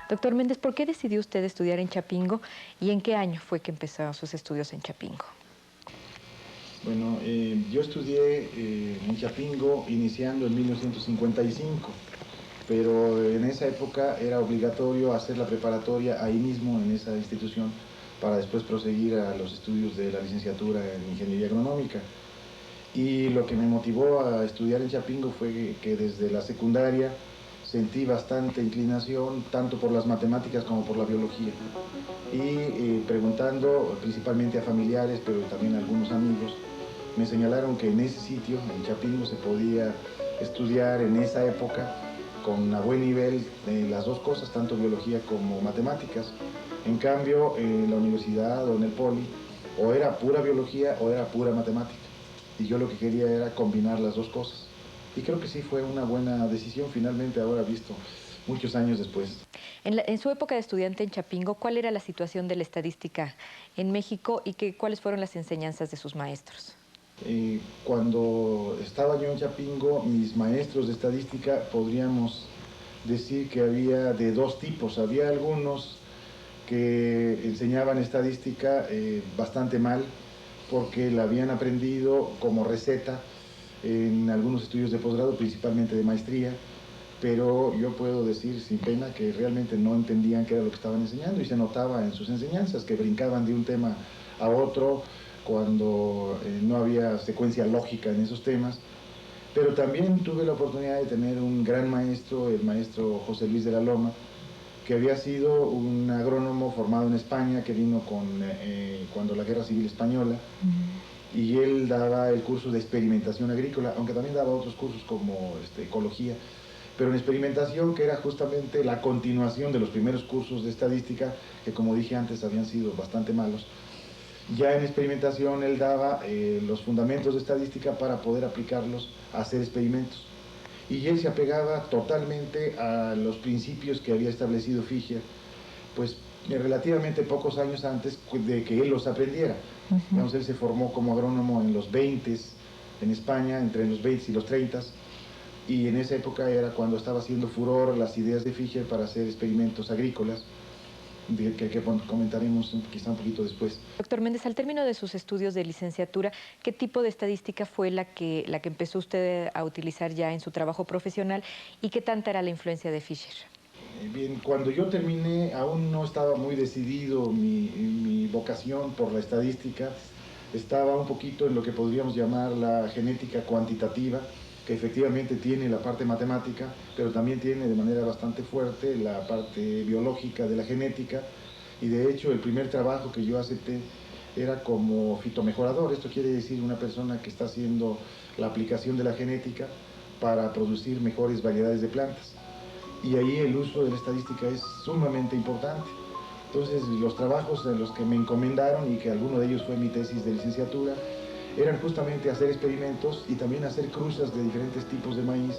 Doctor Méndez, ¿por qué decidió usted estudiar en Chapingo y en qué año fue que empezó sus estudios en Chapingo? Bueno, yo estudié en Chapingo iniciando en 1955, pero en esa época era obligatorio hacer la preparatoria ahí mismo en esa institución para después proseguir a los estudios de la licenciatura en Ingeniería Agronómica. Y lo que me motivó a estudiar en Chapingo fue que desde la secundaria sentí bastante inclinación tanto por las matemáticas como por la biología. Y preguntando principalmente a familiares, pero también a algunos amigos, me señalaron que en ese sitio, en Chapingo, se podía estudiar en esa época con a buen nivel las dos cosas, tanto biología como matemáticas. En cambio, en la universidad o en el poli, o era pura biología o era pura matemática. Y yo lo que quería era combinar las dos cosas. Y creo que sí fue una buena decisión finalmente, ahora visto, muchos años después. En su época de estudiante en Chapingo, ¿cuál era la situación de la estadística en México y cuáles fueron las enseñanzas de sus maestros? Cuando estaba yo en Chapingo, mis maestros de estadística podríamos decir que había de dos tipos. Había algunos que enseñaban estadística bastante mal porque la habían aprendido como receta en algunos estudios de posgrado, principalmente de maestría, pero yo puedo decir sin pena que realmente no entendían qué era lo que estaban enseñando y se notaba en sus enseñanzas que brincaban de un tema a otro cuando no había secuencia lógica en esos temas. Pero también tuve la oportunidad de tener un gran maestro, el maestro José Luis de la Loma, que había sido un agrónomo formado en España, que vino cuando la Guerra Civil Española, y él daba el curso de experimentación agrícola, aunque también daba otros cursos como ecología, pero en experimentación, que era justamente la continuación de los primeros cursos de estadística, que como dije antes habían sido bastante malos. Ya en experimentación él daba los fundamentos de estadística para poder aplicarlos a hacer experimentos. Y él se apegaba totalmente a los principios que había establecido Fisher, pues relativamente pocos años antes de que él los aprendiera. Entonces él se formó como agrónomo en los 20 en España, entre los 20 y los 30, y en esa época era cuando estaba haciendo furor las ideas de Fisher para hacer experimentos agrícolas, que comentaremos quizá un poquito después. Doctor Méndez, al término de sus estudios de licenciatura, ¿qué tipo de estadística fue la que empezó usted a utilizar ya en su trabajo profesional y qué tanta era la influencia de Fisher? Bien, cuando yo terminé aún no estaba muy decidido mi vocación por la estadística, estaba un poquito en lo que podríamos llamar la genética cuantitativa, que efectivamente tiene la parte matemática, pero también tiene de manera bastante fuerte la parte biológica de la genética, y de hecho el primer trabajo que yo acepté era como fitomejorador. Esto quiere decir una persona que está haciendo la aplicación de la genética para producir mejores variedades de plantas. Y ahí el uso de la estadística es sumamente importante. Entonces, los trabajos en los que me encomendaron, y que alguno de ellos fue mi tesis de licenciatura, eran justamente hacer experimentos y también hacer cruzas de diferentes tipos de maíz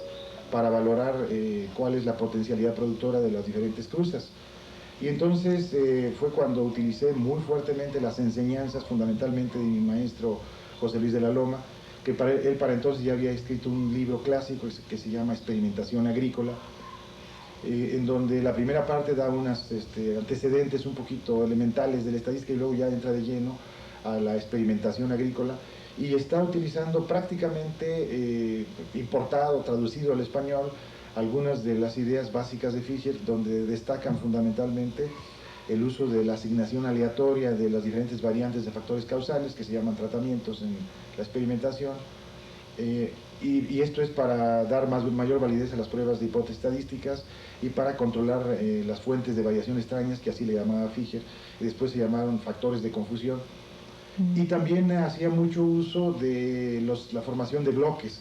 para valorar cuál es la potencialidad productora de las diferentes cruzas. Y entonces fue cuando utilicé muy fuertemente las enseñanzas, fundamentalmente de mi maestro José Luis de la Loma, que él para entonces ya había escrito un libro clásico que se llama Experimentación Agrícola, en donde la primera parte da unos antecedentes un poquito elementales de la estadística y luego ya entra de lleno a la experimentación agrícola, y está utilizando prácticamente importado, traducido al español, algunas de las ideas básicas de Fisher, donde destacan fundamentalmente el uso de la asignación aleatoria de las diferentes variantes de factores causales, que se llaman tratamientos en la experimentación, y esto es para dar mayor validez a las pruebas de hipótesis estadísticas y para controlar las fuentes de variación extrañas, que así le llamaba Fisher, y después se llamaron factores de confusión. Y también hacía mucho uso de la formación de bloques,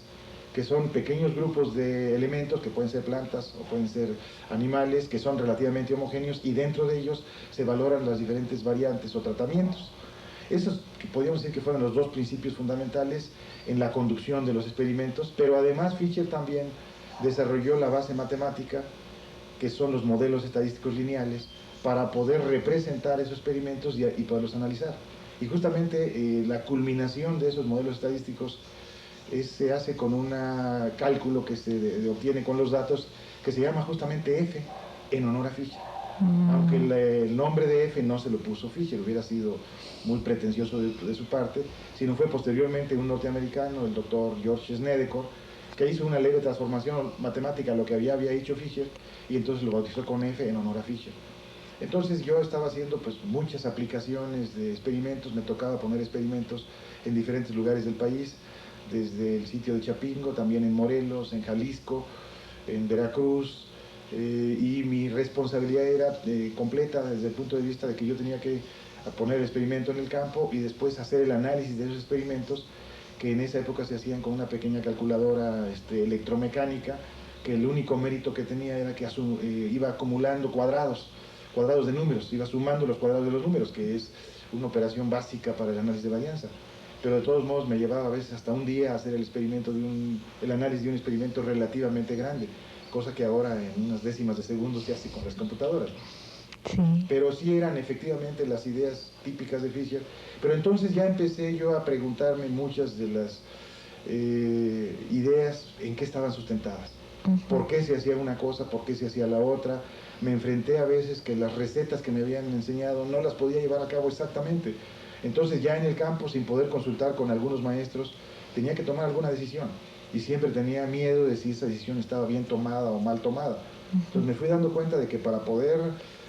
que son pequeños grupos de elementos, que pueden ser plantas o pueden ser animales, que son relativamente homogéneos, y dentro de ellos se valoran las diferentes variantes o tratamientos. Esos podríamos decir que fueron los dos principios fundamentales en la conducción de los experimentos, pero además Fisher también desarrolló la base matemática, que son los modelos estadísticos lineales, para poder representar esos experimentos y poderlos analizar. Y justamente la culminación de esos modelos estadísticos se hace con un cálculo que se obtiene con los datos, que se llama justamente F, en honor a Fisher. Aunque el nombre de F no se lo puso Fisher, hubiera sido muy pretencioso de su parte, sino fue posteriormente un norteamericano, el doctor George Snedecor, que hizo una leve transformación matemática a lo que había hecho Fisher, y entonces lo bautizó con F en honor a Fisher. Entonces yo estaba haciendo pues muchas aplicaciones de experimentos, me tocaba poner experimentos en diferentes lugares del país, desde el sitio de Chapingo, también en Morelos, en Jalisco, en Veracruz, y mi responsabilidad era completa desde el punto de vista de que yo tenía que poner el experimento en el campo y después hacer el análisis de esos experimentos, que en esa época se hacían con una pequeña calculadora electromecánica, que el único mérito que tenía era que iba acumulando cuadrados de números, iba sumando los cuadrados de los números, que es una operación básica para el análisis de varianza. Pero de todos modos me llevaba a veces hasta un día a hacer el análisis de un experimento relativamente grande, cosa que ahora en unas décimas de segundo se hace con las computadoras. Sí. Pero sí eran efectivamente las ideas típicas de Fisher. Pero entonces ya empecé yo a preguntarme muchas de las ideas en qué estaban sustentadas. ¿Por qué se hacía una cosa? ¿Por qué se hacía la otra? Me enfrenté a veces que las recetas que me habían enseñado no las podía llevar a cabo exactamente. Entonces ya en el campo, sin poder consultar con algunos maestros, tenía que tomar alguna decisión. Y siempre tenía miedo de si esa decisión estaba bien tomada o mal tomada. Entonces me fui dando cuenta de que para poder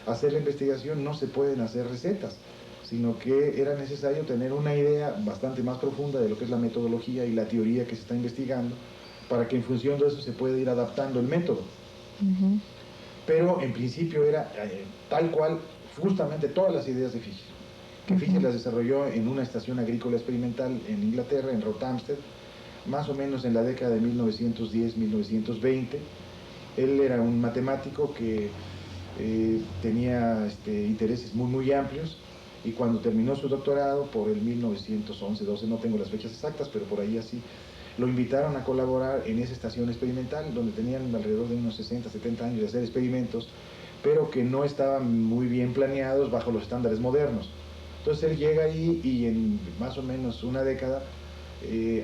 hacer la investigación no se pueden hacer recetas, sino que era necesario tener una idea bastante más profunda de lo que es la metodología y la teoría que se está investigando, para que en función de eso se pueda ir adaptando el método. Pero en principio era tal cual justamente todas las ideas de Fisher, que Fisher las desarrolló en una estación agrícola experimental en Inglaterra, en Rothamsted, más o menos en la década de 1910-1920. Él era un matemático que tenía intereses muy amplios, y cuando terminó su doctorado, por el 1911-12, no tengo las fechas exactas, pero por ahí así, lo invitaron a colaborar en esa estación experimental, donde tenían alrededor de unos 60-70 años de hacer experimentos, pero que no estaban muy bien planeados bajo los estándares modernos. Entonces él llega ahí y en más o menos una década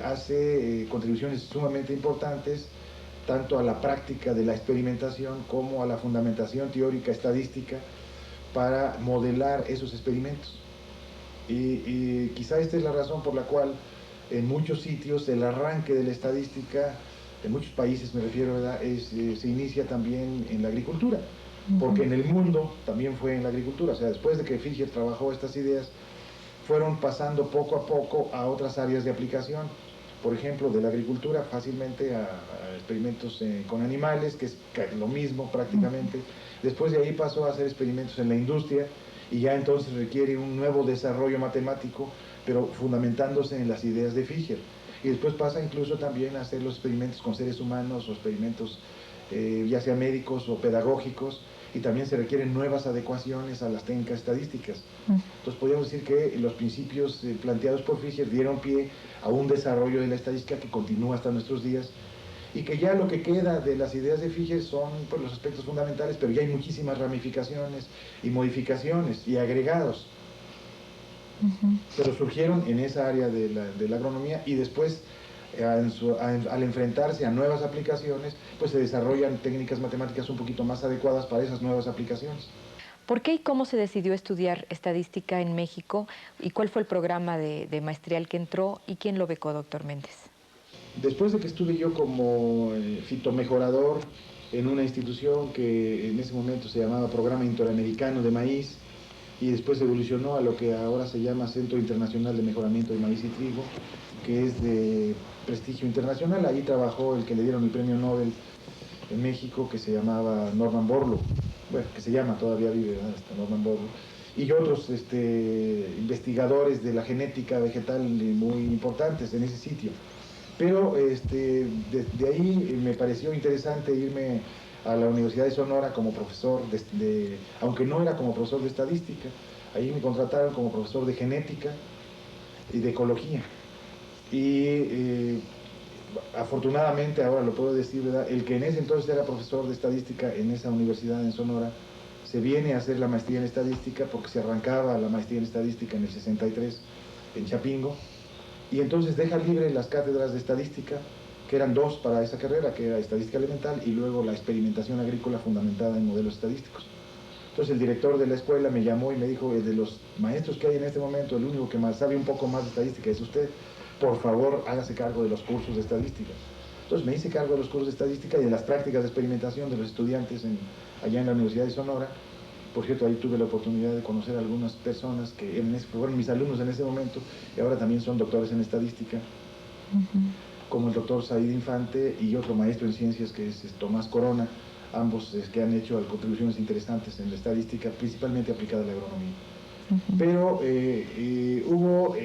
hace contribuciones sumamente importantes, tanto a la práctica de la experimentación como a la fundamentación teórica estadística para modelar esos experimentos. Y quizá esta es la razón por la cual en muchos sitios el arranque de la estadística, en muchos países me refiero, ¿verdad?, se inicia también en la agricultura, porque en el mundo también fue en la agricultura. O sea, después de que Fisher trabajó estas ideas, fueron pasando poco a poco a otras áreas de aplicación. Por ejemplo, de la agricultura fácilmente a experimentos con animales, que es lo mismo prácticamente. Después de ahí pasó a hacer experimentos en la industria, y ya entonces requiere un nuevo desarrollo matemático, pero fundamentándose en las ideas de Fisher. Y después pasa incluso también a hacer los experimentos con seres humanos, o experimentos ya sea médicos o pedagógicos, y también se requieren nuevas adecuaciones a las técnicas estadísticas. Entonces podríamos decir que los principios planteados por Fisher dieron pie a un desarrollo de la estadística que continúa hasta nuestros días, y que ya lo que queda de las ideas de Fisher son pues, los aspectos fundamentales, pero ya hay muchísimas ramificaciones y modificaciones y agregados. Pero surgieron en esa área de la agronomía, y después al enfrentarse a nuevas aplicaciones, pues se desarrollan técnicas matemáticas un poquito más adecuadas para esas nuevas aplicaciones. ¿Por qué y cómo se decidió estudiar estadística en México? ¿Y cuál fue el programa de maestría al que entró? ¿Y quién lo becó, doctor Méndez? Después de que estuve yo como fitomejorador en una institución que en ese momento se llamaba Programa Interamericano de Maíz, y después evolucionó a lo que ahora se llama Centro Internacional de Mejoramiento de Maíz y Trigo, que es de prestigio internacional. Ahí trabajó el que le dieron el premio Nobel en México, que se llamaba Norman Borlaug, bueno, que se llama, todavía vive, ¿verdad?, hasta Norman Borlaug, y otros investigadores de la genética vegetal muy importantes en ese sitio. Pero de ahí me pareció interesante irme a la Universidad de Sonora como profesor, aunque no era como profesor de estadística. Ahí me contrataron como profesor de genética y de ecología. Y afortunadamente, ahora lo puedo decir, ¿verdad?, el que en ese entonces era profesor de estadística en esa universidad en Sonora, se viene a hacer la maestría en estadística, porque se arrancaba la maestría en estadística en el 63 en Chapingo, y entonces deja libre las cátedras de estadística, que eran dos para esa carrera, que era estadística elemental y luego la experimentación agrícola fundamentada en modelos estadísticos. Entonces el director de la escuela me llamó y me dijo, de los maestros que hay en este momento, el único que sabe un poco más de estadística es usted, por favor hágase cargo de los cursos de estadística. Entonces me hice cargo de los cursos de estadística y de las prácticas de experimentación de los estudiantes allá en la Universidad de Sonora. Por cierto, ahí tuve la oportunidad de conocer a algunas personas que fueron mis alumnos en ese momento y ahora también son doctores en estadística, como el doctor Said Infante y otro maestro en ciencias que es Tomás Corona, ambos que han hecho contribuciones interesantes en la estadística, principalmente aplicada a la agronomía. Pero hubo,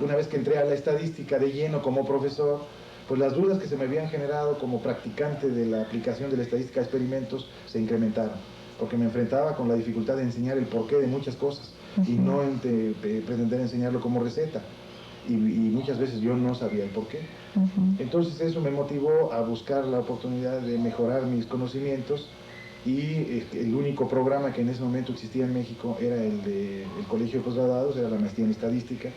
una vez que entré a la estadística de lleno como profesor, pues las dudas que se me habían generado como practicante de la aplicación de la estadística a experimentos se incrementaron, porque me enfrentaba con la dificultad de enseñar el porqué de muchas cosas y no pretender enseñarlo como receta. Y muchas veces yo no sabía el porqué. Entonces eso me motivó a buscar la oportunidad de mejorar mis conocimientos y el único programa que en ese momento existía en México era el Colegio de Postgraduados, era la maestría en estadística,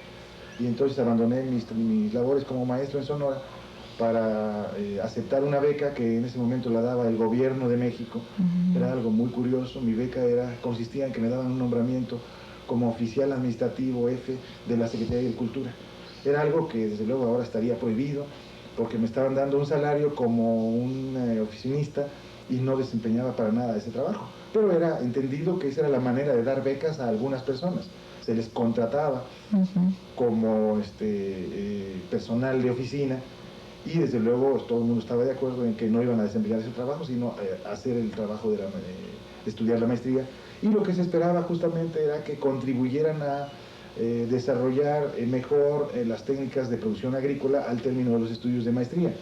y entonces abandoné mis labores como maestro en Sonora para aceptar una beca que en ese momento la daba el gobierno de México. Era algo muy curioso. Mi beca consistía en que me daban un nombramiento como oficial administrativo F de la Secretaría de Agricultura. Era algo que desde luego ahora estaría prohibido, porque me estaban dando un salario como un oficinista y no desempeñaba para nada ese trabajo. Pero era entendido que esa era la manera de dar becas a algunas personas. Se les contrataba como personal de oficina y desde luego todo el mundo estaba de acuerdo en que no iban a desempeñar ese trabajo, sino hacer el trabajo de estudiar la maestría. Y lo que se esperaba justamente era que contribuyeran a desarrollar mejor las técnicas de producción agrícola al término de los estudios de maestría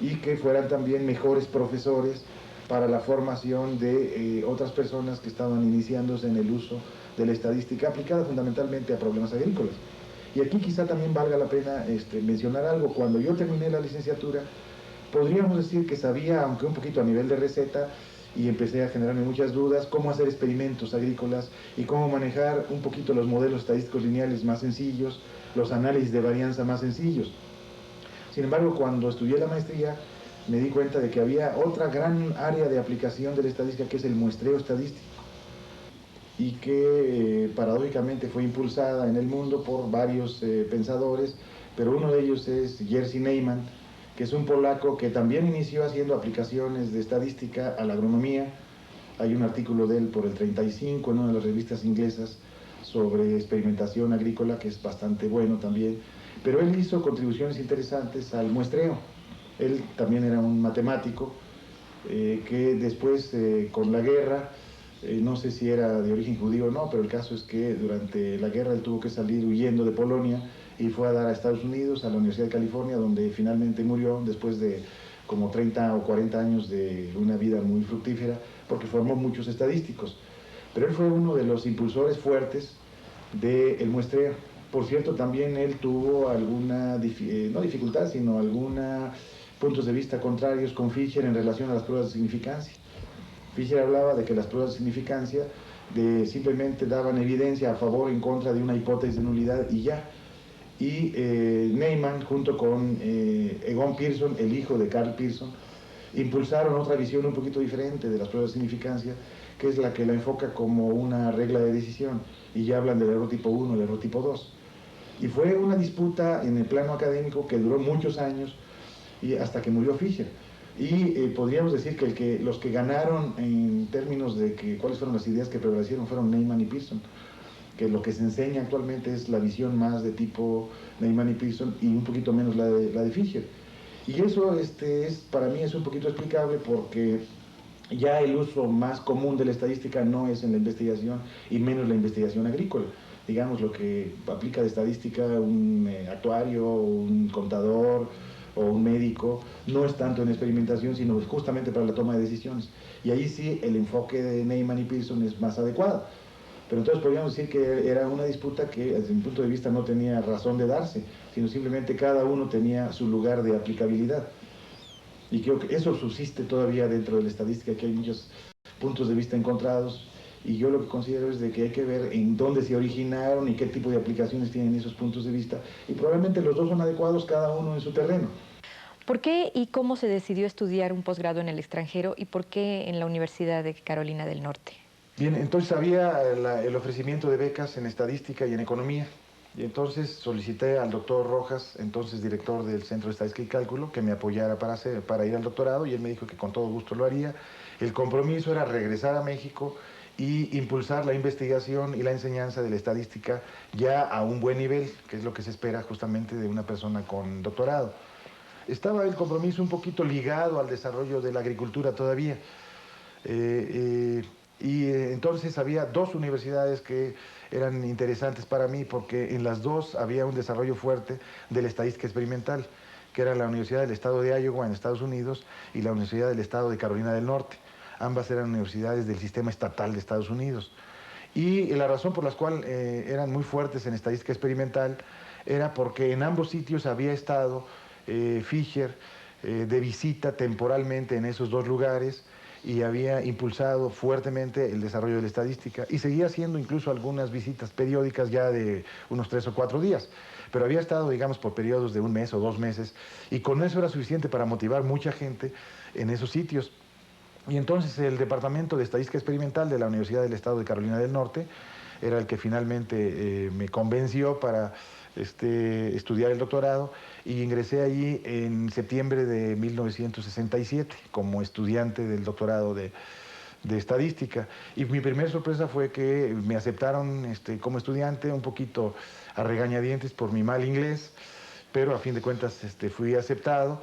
y que fueran también mejores profesores para la formación de otras personas que estaban iniciándose en el uso de la estadística aplicada fundamentalmente a problemas agrícolas. Y aquí quizá también valga la pena mencionar algo. Cuando yo terminé la licenciatura, podríamos decir que sabía, aunque un poquito a nivel de receta, y empecé a generarme muchas dudas, cómo hacer experimentos agrícolas y cómo manejar un poquito los modelos estadísticos lineales más sencillos, los análisis de varianza más sencillos. Sin embargo, cuando estudié la maestría, me di cuenta de que había otra gran área de aplicación de la estadística, que es el muestreo estadístico, y que paradójicamente fue impulsada en el mundo por varios pensadores, pero uno de ellos es Jerzy Neyman, que es un polaco que también inició haciendo aplicaciones de estadística a la agronomía. Hay un artículo de él por el 35 en una de las revistas inglesas sobre experimentación agrícola, que es bastante bueno también, pero él hizo contribuciones interesantes al muestreo. Él también era un matemático que después con la guerra, no sé si era de origen judío o no, pero el caso es que durante la guerra él tuvo que salir huyendo de Polonia y fue a dar a Estados Unidos, a la Universidad de California, donde finalmente murió después de como 30 o 40 años de una vida muy fructífera, porque formó muchos estadísticos. Pero él fue uno de los impulsores fuertes del muestreo. Por cierto, también él tuvo alguna, no dificultad, sino algunos puntos de vista contrarios con Fisher en relación a las pruebas de significancia. Fisher hablaba de que las pruebas de significancia simplemente daban evidencia a favor o en contra de una hipótesis de nulidad y ya. Y Neyman, junto con Egon Pearson, el hijo de Carl Pearson, impulsaron otra visión un poquito diferente de las pruebas de significancia, que es la que la enfoca como una regla de decisión, y ya hablan del error tipo 1 y el error tipo 2. Y fue una disputa en el plano académico que duró muchos años y hasta que murió Fisher. Y podríamos decir que los que ganaron en términos de cuáles fueron las ideas que prevalecieron fueron Neyman y Pearson, que lo que se enseña actualmente es la visión más de tipo Neyman y Pearson y un poquito menos la de Fisher. Y eso para mí es un poquito explicable porque ya el uso más común de la estadística no es en la investigación y menos la investigación agrícola. Digamos, lo que aplica de estadística un actuario, un contador o un médico, no es tanto en experimentación, sino justamente para la toma de decisiones. Y ahí sí el enfoque de Neyman y Pearson es más adecuado. Pero entonces podríamos decir que era una disputa que desde mi punto de vista no tenía razón de darse, sino simplemente cada uno tenía su lugar de aplicabilidad. Y creo que eso subsiste todavía dentro de la estadística, que hay muchos puntos de vista encontrados, y yo lo que considero es de que hay que ver en dónde se originaron y qué tipo de aplicaciones tienen esos puntos de vista, y probablemente los dos son adecuados cada uno en su terreno. ¿Por qué y cómo se decidió estudiar un posgrado en el extranjero y por qué en la Universidad de Carolina del Norte? Bien, entonces había el ofrecimiento de becas en estadística y en economía. Y entonces solicité al doctor Rojas, entonces director del Centro de Estadística y Cálculo, que me apoyara para ir al doctorado, y él me dijo que con todo gusto lo haría. El compromiso era regresar a México y impulsar la investigación y la enseñanza de la estadística ya a un buen nivel, que es lo que se espera justamente de una persona con doctorado. Estaba el compromiso un poquito ligado al desarrollo de la agricultura todavía. Entonces había dos universidades que eran interesantes para mí porque en las dos había un desarrollo fuerte de la estadística experimental, que era la Universidad del Estado de Iowa en Estados Unidos y la Universidad del Estado de Carolina del Norte. Ambas eran universidades del sistema estatal de Estados Unidos. Y la razón por la cual eran muy fuertes en estadística experimental era porque en ambos sitios había estado Fisher de visita temporalmente en esos dos lugares y había impulsado fuertemente el desarrollo de la estadística y seguía haciendo incluso algunas visitas periódicas ya de unos 3 o 4 días, pero había estado, digamos, por periodos de un mes o 2 meses y con eso era suficiente para motivar mucha gente en esos sitios. Y entonces el Departamento de Estadística Experimental de la Universidad del Estado de Carolina del Norte era el que finalmente me convenció para estudiar el doctorado y ingresé allí en septiembre de 1967 como estudiante del doctorado de estadística. Y mi primera sorpresa fue que me aceptaron como estudiante un poquito a regañadientes por mi mal inglés, pero a fin de cuentas fui aceptado.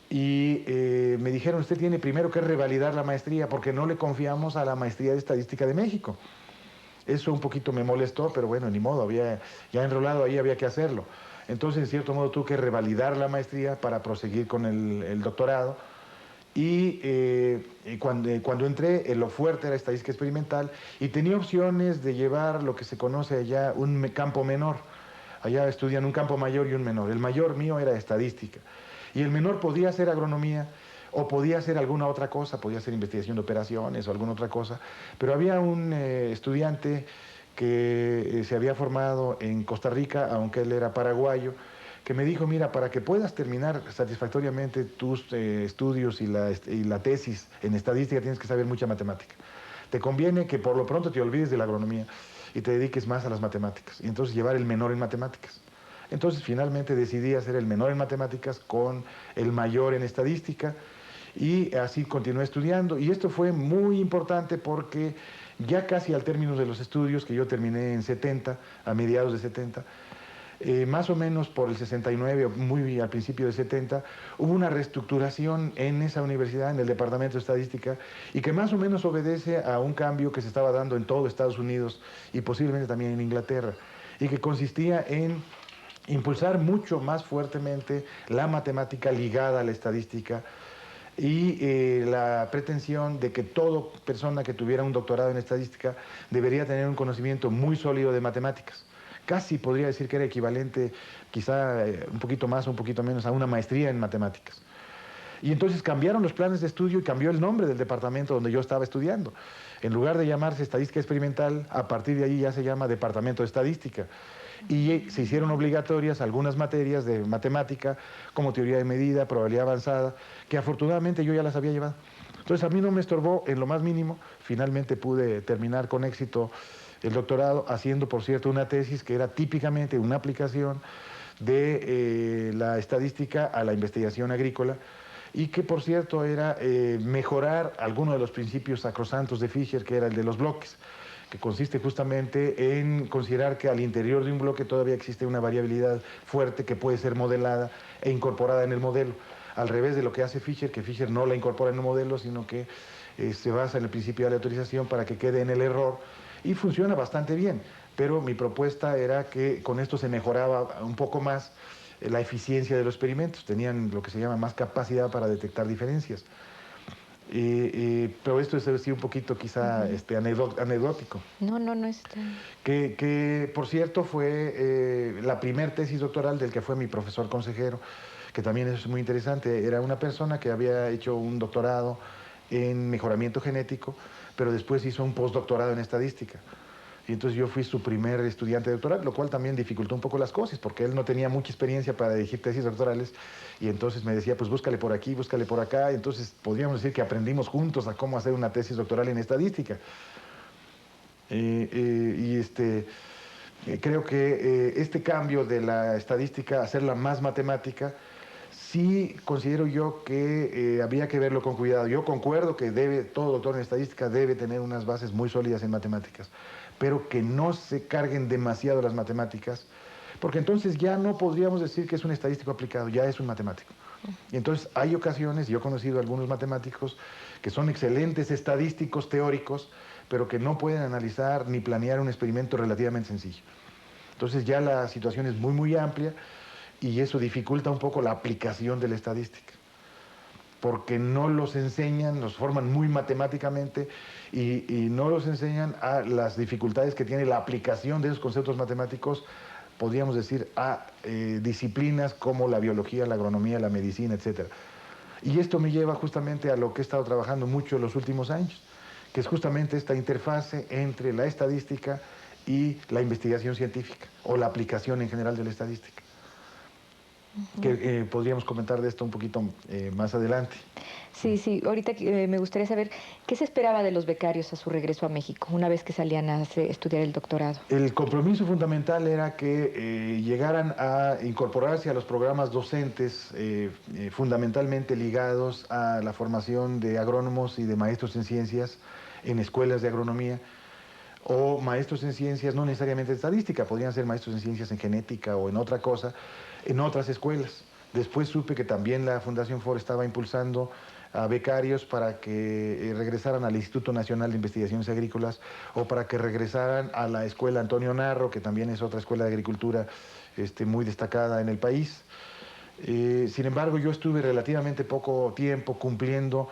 Y me dijeron, usted tiene primero que revalidar la maestría porque no le confiamos a la maestría de estadística de México. Eso un poquito me molestó, pero bueno, ni modo, había ya enrolado ahí, había que hacerlo. Entonces, en cierto modo, tuve que revalidar la maestría para proseguir con el doctorado. Cuando entré, lo fuerte era estadística experimental y tenía opciones de llevar lo que se conoce allá un campo menor. Allá estudian un campo mayor y un menor. El mayor mío era estadística. Y el menor podía hacer agronomía o podía hacer alguna otra cosa, podía hacer investigación de operaciones o alguna otra cosa. Pero había un estudiante que se había formado en Costa Rica, aunque él era paraguayo, que me dijo, mira, para que puedas terminar satisfactoriamente tus estudios y la tesis en estadística tienes que saber mucha matemática. Te conviene que por lo pronto te olvides de la agronomía y te dediques más a las matemáticas. Y entonces llevar el menor en matemáticas. Entonces finalmente decidí hacer el menor en matemáticas con el mayor en estadística y así continué estudiando. Y esto fue muy importante porque ya casi al término de los estudios, que yo terminé en 70, a mediados de 70, más o menos por el 69 o muy al principio del 70, hubo una reestructuración en esa universidad, en el Departamento de Estadística, y que más o menos obedece a un cambio que se estaba dando en todo Estados Unidos y posiblemente también en Inglaterra, y que consistía en impulsar mucho más fuertemente la matemática ligada a la estadística y la pretensión de que toda persona que tuviera un doctorado en estadística debería tener un conocimiento muy sólido de matemáticas. Casi podría decir que era equivalente, quizá un poquito más o un poquito menos, a una maestría en matemáticas. Y entonces cambiaron los planes de estudio y cambió el nombre del departamento donde yo estaba estudiando. En lugar de llamarse Estadística Experimental, a partir de allí ya se llama Departamento de Estadística. Y se hicieron obligatorias algunas materias de matemática, como teoría de medida, probabilidad avanzada, que afortunadamente yo ya las había llevado. Entonces a mí no me estorbó en lo más mínimo. Finalmente pude terminar con éxito el doctorado, haciendo, por cierto, una tesis que era típicamente una aplicación de la estadística a la investigación agrícola, y que, por cierto, era mejorar algunos de los principios sacrosantos de Fisher, que era el de los bloques, que consiste justamente en considerar que al interior de un bloque todavía existe una variabilidad fuerte que puede ser modelada e incorporada en el modelo, al revés de lo que hace Fisher, que Fisher no la incorpora en el modelo, sino que se basa en el principio de aleatorización para que quede en el error, y funciona bastante bien, pero mi propuesta era que con esto se mejoraba un poco más la eficiencia de los experimentos, tenían lo que se llama más capacidad para detectar diferencias. Pero esto es decir un poquito quizá anecdótico. No, no, no está. Que por cierto fue la primer tesis doctoral del que fue mi profesor consejero, que también es muy interesante. Era una persona que había hecho un doctorado en mejoramiento genético, pero después hizo un postdoctorado en estadística. Y entonces yo fui su primer estudiante doctoral, lo cual también dificultó un poco las cosas, porque él no tenía mucha experiencia para dirigir tesis doctorales, y entonces me decía, pues búscale por aquí, búscale por acá, y entonces podríamos decir que aprendimos juntos a cómo hacer una tesis doctoral en estadística. Creo que este cambio de la estadística, hacerla más matemática, sí considero yo que habría que verlo con cuidado. Yo concuerdo que todo doctor en estadística debe tener unas bases muy sólidas en matemáticas, pero que no se carguen demasiado las matemáticas, porque entonces ya no podríamos decir que es un estadístico aplicado, ya es un matemático. Y entonces hay ocasiones, yo he conocido algunos matemáticos que son excelentes estadísticos teóricos, pero que no pueden analizar ni planear un experimento relativamente sencillo. Entonces ya la situación es muy, muy amplia y eso dificulta un poco la aplicación de la estadística, porque no los enseñan, los forman muy matemáticamente y no los enseñan a las dificultades que tiene la aplicación de esos conceptos matemáticos, podríamos decir, a disciplinas como la biología, la agronomía, la medicina, etc. Y esto me lleva justamente a lo que he estado trabajando mucho en los últimos años, que es justamente esta interfase entre la estadística y la investigación científica, o la aplicación en general de la estadística. Que podríamos comentar de esto un poquito más adelante. Sí, sí. Ahorita me gustaría saber qué se esperaba de los becarios a su regreso a México, una vez que salían a estudiar el doctorado. El compromiso fundamental era que llegaran a incorporarse a los programas docentes fundamentalmente ligados a la formación de agrónomos y de maestros en ciencias en escuelas de agronomía, o maestros en ciencias no necesariamente de estadística, podrían ser maestros en ciencias en genética o en otra cosa, en otras escuelas. Después supe que también la Fundación FOR estaba impulsando a becarios para que regresaran al Instituto Nacional de Investigaciones Agrícolas o para que regresaran a la Escuela Antonio Narro, que también es otra escuela de agricultura muy destacada en el país. Sin embargo, yo estuve relativamente poco tiempo cumpliendo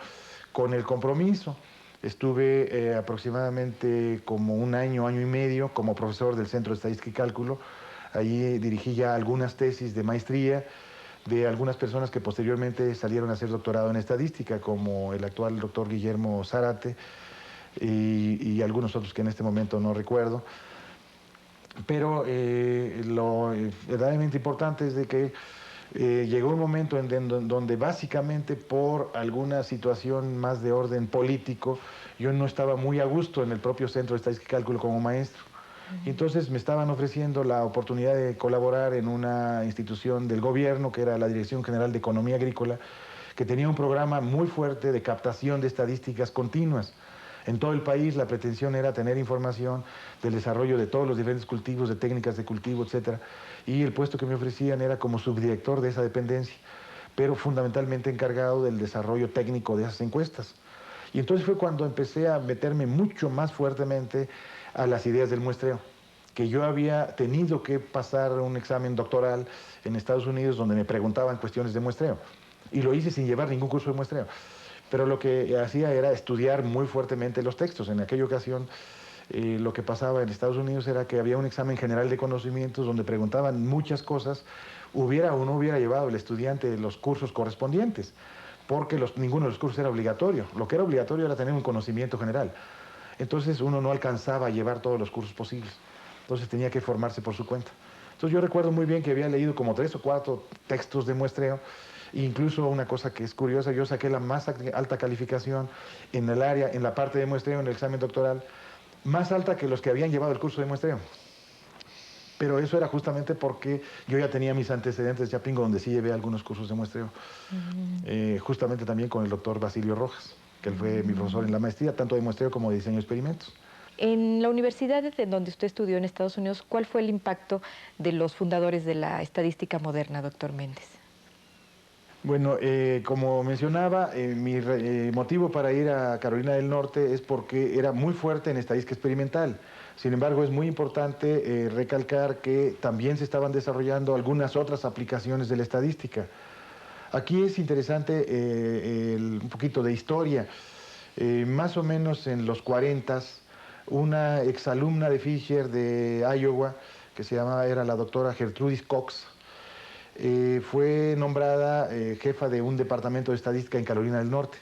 con el compromiso. Estuve aproximadamente como un año, año y medio como profesor del Centro de Estadística y Cálculo. Allí dirigí ya algunas tesis de maestría de algunas personas que posteriormente salieron a hacer doctorado en estadística, como el actual doctor Guillermo Zárate y algunos otros que en este momento no recuerdo. Pero lo verdaderamente importante es de que llegó un momento donde básicamente por alguna situación más de orden político, yo no estaba muy a gusto en el propio Centro de Estadística y Cálculo como maestro. Y entonces me estaban ofreciendo la oportunidad de colaborar en una institución del gobierno, que era la Dirección General de Economía Agrícola, que tenía un programa muy fuerte de captación de estadísticas continuas. En todo el país la pretensión era tener información del desarrollo de todos los diferentes cultivos, de técnicas de cultivo, etc. Y el puesto que me ofrecían era como subdirector de esa dependencia, pero fundamentalmente encargado del desarrollo técnico de esas encuestas. Y entonces fue cuando empecé a meterme mucho más fuertemente a las ideas del muestreo, que yo había tenido que pasar un examen doctoral en Estados Unidos donde me preguntaban cuestiones de muestreo. Y lo hice sin llevar ningún curso de muestreo. Pero lo que hacía era estudiar muy fuertemente los textos. En aquella ocasión lo que pasaba en Estados Unidos era que había un examen general de conocimientos donde preguntaban muchas cosas, hubiera o no hubiera llevado el estudiante los cursos correspondientes, porque ninguno de los cursos era obligatorio. Lo que era obligatorio era tener un conocimiento general. Entonces uno no alcanzaba a llevar todos los cursos posibles. Entonces tenía que formarse por su cuenta. Entonces yo recuerdo muy bien que había leído como 3 o 4 textos de muestreo. Incluso una cosa que es curiosa, yo saqué la más alta calificación en el área, en la parte de muestreo, en el examen doctoral, más alta que los que habían llevado el curso de muestreo. Pero eso era justamente porque yo ya tenía mis antecedentes de Chapingo, donde sí llevé algunos cursos de muestreo, justamente también con el doctor Basilio Rojas, que él fue mi profesor en la maestría, tanto de muestreo como de diseño de experimentos. En la universidad en donde usted estudió en Estados Unidos, ¿cuál fue el impacto de los fundadores de la estadística moderna, doctor Méndez? Bueno, como mencionaba, mi motivo para ir a Carolina del Norte es porque era muy fuerte en estadística experimental. Sin embargo, es muy importante recalcar que también se estaban desarrollando algunas otras aplicaciones de la estadística. Aquí es interesante un poquito de historia. Más o menos en los 40, una exalumna de Fisher de Iowa, que era la doctora Gertrudis Cox, fue nombrada jefa de un departamento de estadística en Carolina del Norte.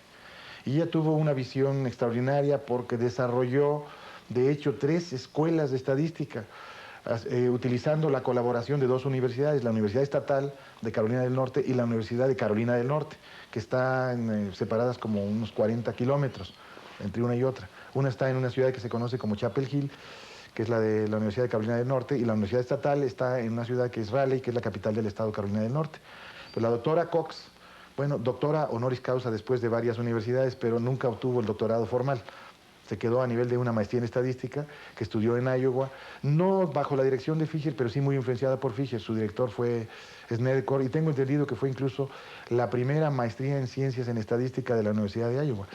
Y ella tuvo una visión extraordinaria porque desarrolló de hecho, 3 escuelas de estadística, utilizando la colaboración de 2 universidades, la Universidad Estatal de Carolina del Norte y la Universidad de Carolina del Norte, que están separadas como unos 40 kilómetros entre una y otra. Una está en una ciudad que se conoce como Chapel Hill, que es la de la Universidad de Carolina del Norte, y la Universidad Estatal está en una ciudad que es Raleigh, que es la capital del estado de Carolina del Norte. Pues la doctora Cox, bueno, doctora honoris causa después de varias universidades, pero nunca obtuvo el doctorado formal. Se quedó a nivel de una maestría en estadística que estudió en Iowa, no bajo la dirección de Fisher, pero sí muy influenciada por Fisher. Su director fue Snedecor y tengo entendido que fue incluso la primera maestría en ciencias en estadística de la Universidad de Iowa.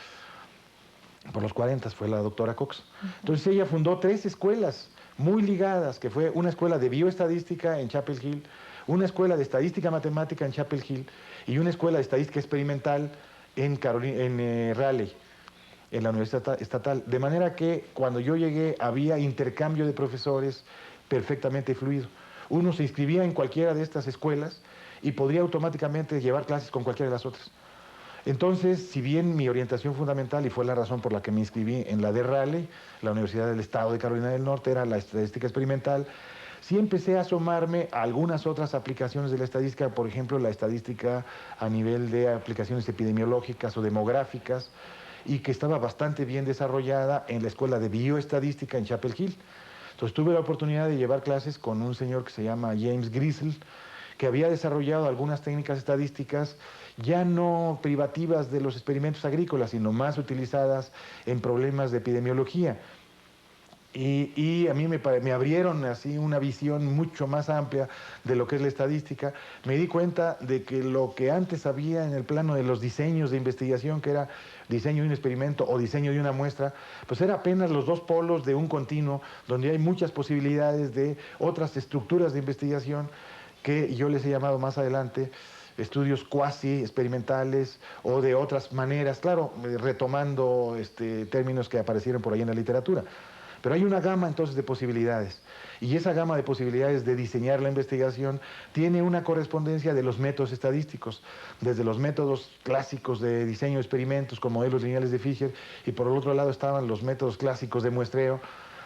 Por los 40 fue la doctora Cox. Entonces ella fundó 3 escuelas muy ligadas, que fue una escuela de bioestadística en Chapel Hill, una escuela de estadística matemática en Chapel Hill y una escuela de estadística experimental en Raleigh, en la Universidad Estatal. De manera que cuando yo llegué había intercambio de profesores perfectamente fluido. Uno se inscribía en cualquiera de estas escuelas y podría automáticamente llevar clases con cualquiera de las otras. Entonces, si bien mi orientación fundamental, y fue la razón por la que me inscribí en la de Raleigh, la Universidad del Estado de Carolina del Norte, era la estadística experimental, sí empecé a asomarme a algunas otras aplicaciones de la estadística, por ejemplo, la estadística a nivel de aplicaciones epidemiológicas o demográficas, y que estaba bastante bien desarrollada en la Escuela de Bioestadística en Chapel Hill. Entonces tuve la oportunidad de llevar clases con un señor que se llama James Grisel, que había desarrollado algunas técnicas estadísticas ya no privativas de los experimentos agrícolas, sino más utilizadas en problemas de epidemiología. Y a mí me abrieron así una visión mucho más amplia de lo que es la estadística. Me di cuenta de que lo que antes había en el plano de los diseños de investigación, que era diseño de un experimento o diseño de una muestra, pues era apenas los 2 polos de un continuo, donde hay muchas posibilidades de otras estructuras de investigación que yo les he llamado más adelante estudios cuasi experimentales o de otras maneras, claro, retomando términos que aparecieron por ahí en la literatura. Pero hay una gama entonces de posibilidades, y esa gama de posibilidades de diseñar la investigación tiene una correspondencia de los métodos estadísticos, desde los métodos clásicos de diseño de experimentos con modelos lineales de Fisher, y por el otro lado estaban los métodos clásicos de muestreo.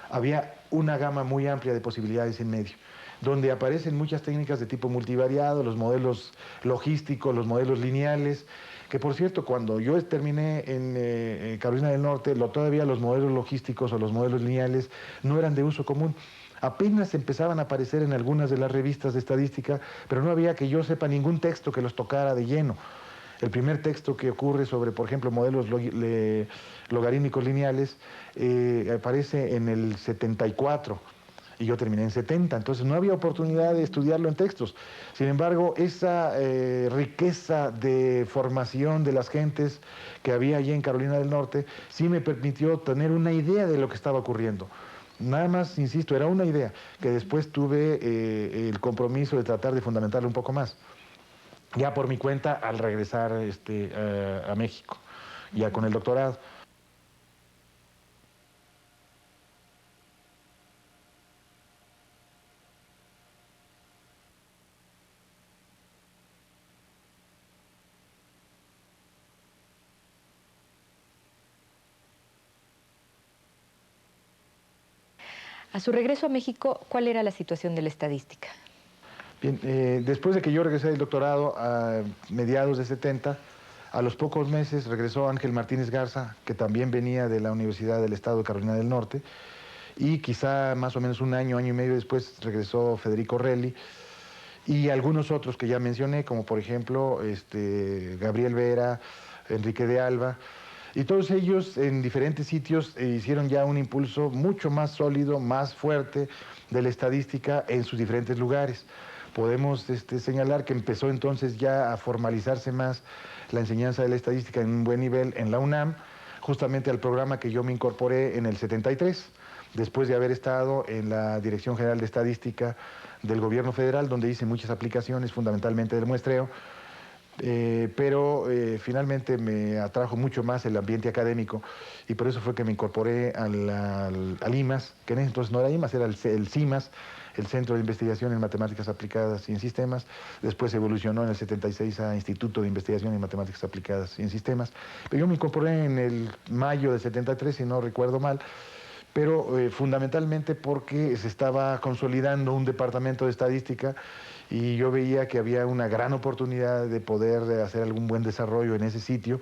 Había una gama muy amplia de posibilidades en medio, donde aparecen muchas técnicas de tipo multivariado, los modelos logísticos, los modelos lineales, que por cierto, cuando yo terminé en Carolina del Norte, todavía los modelos logísticos o los modelos lineales no eran de uso común. Apenas empezaban a aparecer en algunas de las revistas de estadística, pero no había, que yo sepa, ningún texto que los tocara de lleno. El primer texto que ocurre sobre, por ejemplo, modelos logarítmicos lineales aparece en el 74 y yo terminé en 70, entonces no había oportunidad de estudiarlo en textos. Sin embargo, esa riqueza de formación de las gentes que había allí en Carolina del Norte sí me permitió tener una idea de lo que estaba ocurriendo. Nada más, insisto, era una idea que después tuve el compromiso de tratar de fundamentarla un poco más, ya por mi cuenta al regresar a México, ya con el doctorado. A su regreso a México, ¿cuál era la situación de la estadística? Bien, después de que yo regresé del doctorado a mediados de 70, a los pocos meses regresó Ángel Martínez Garza, que también venía de la Universidad del Estado de Carolina del Norte, y quizá más o menos un año, año y medio después regresó Federico Relli, y algunos otros que ya mencioné, como por ejemplo Gabriel Vera, Enrique de Alba, y todos ellos en diferentes sitios hicieron ya un impulso mucho más sólido, más fuerte de la estadística en sus diferentes lugares. Podemos señalar que empezó entonces ya a formalizarse más la enseñanza de la estadística en un buen nivel en la UNAM, justamente al programa que yo me incorporé en el 73, después de haber estado en la Dirección General de Estadística del Gobierno Federal, donde hice muchas aplicaciones, fundamentalmente del muestreo, pero finalmente me atrajo mucho más el ambiente académico y por eso fue que me incorporé al IMAS, que en ese entonces no era IMAS, era el CIMAS, el Centro de Investigación en Matemáticas Aplicadas y en Sistemas. Después evolucionó en el 76 a Instituto de Investigación en Matemáticas Aplicadas y en Sistemas. Pero yo me incorporé en el mayo del 73, si no recuerdo mal, pero fundamentalmente porque se estaba consolidando un departamento de estadística y yo veía que había una gran oportunidad de poder hacer algún buen desarrollo en ese sitio.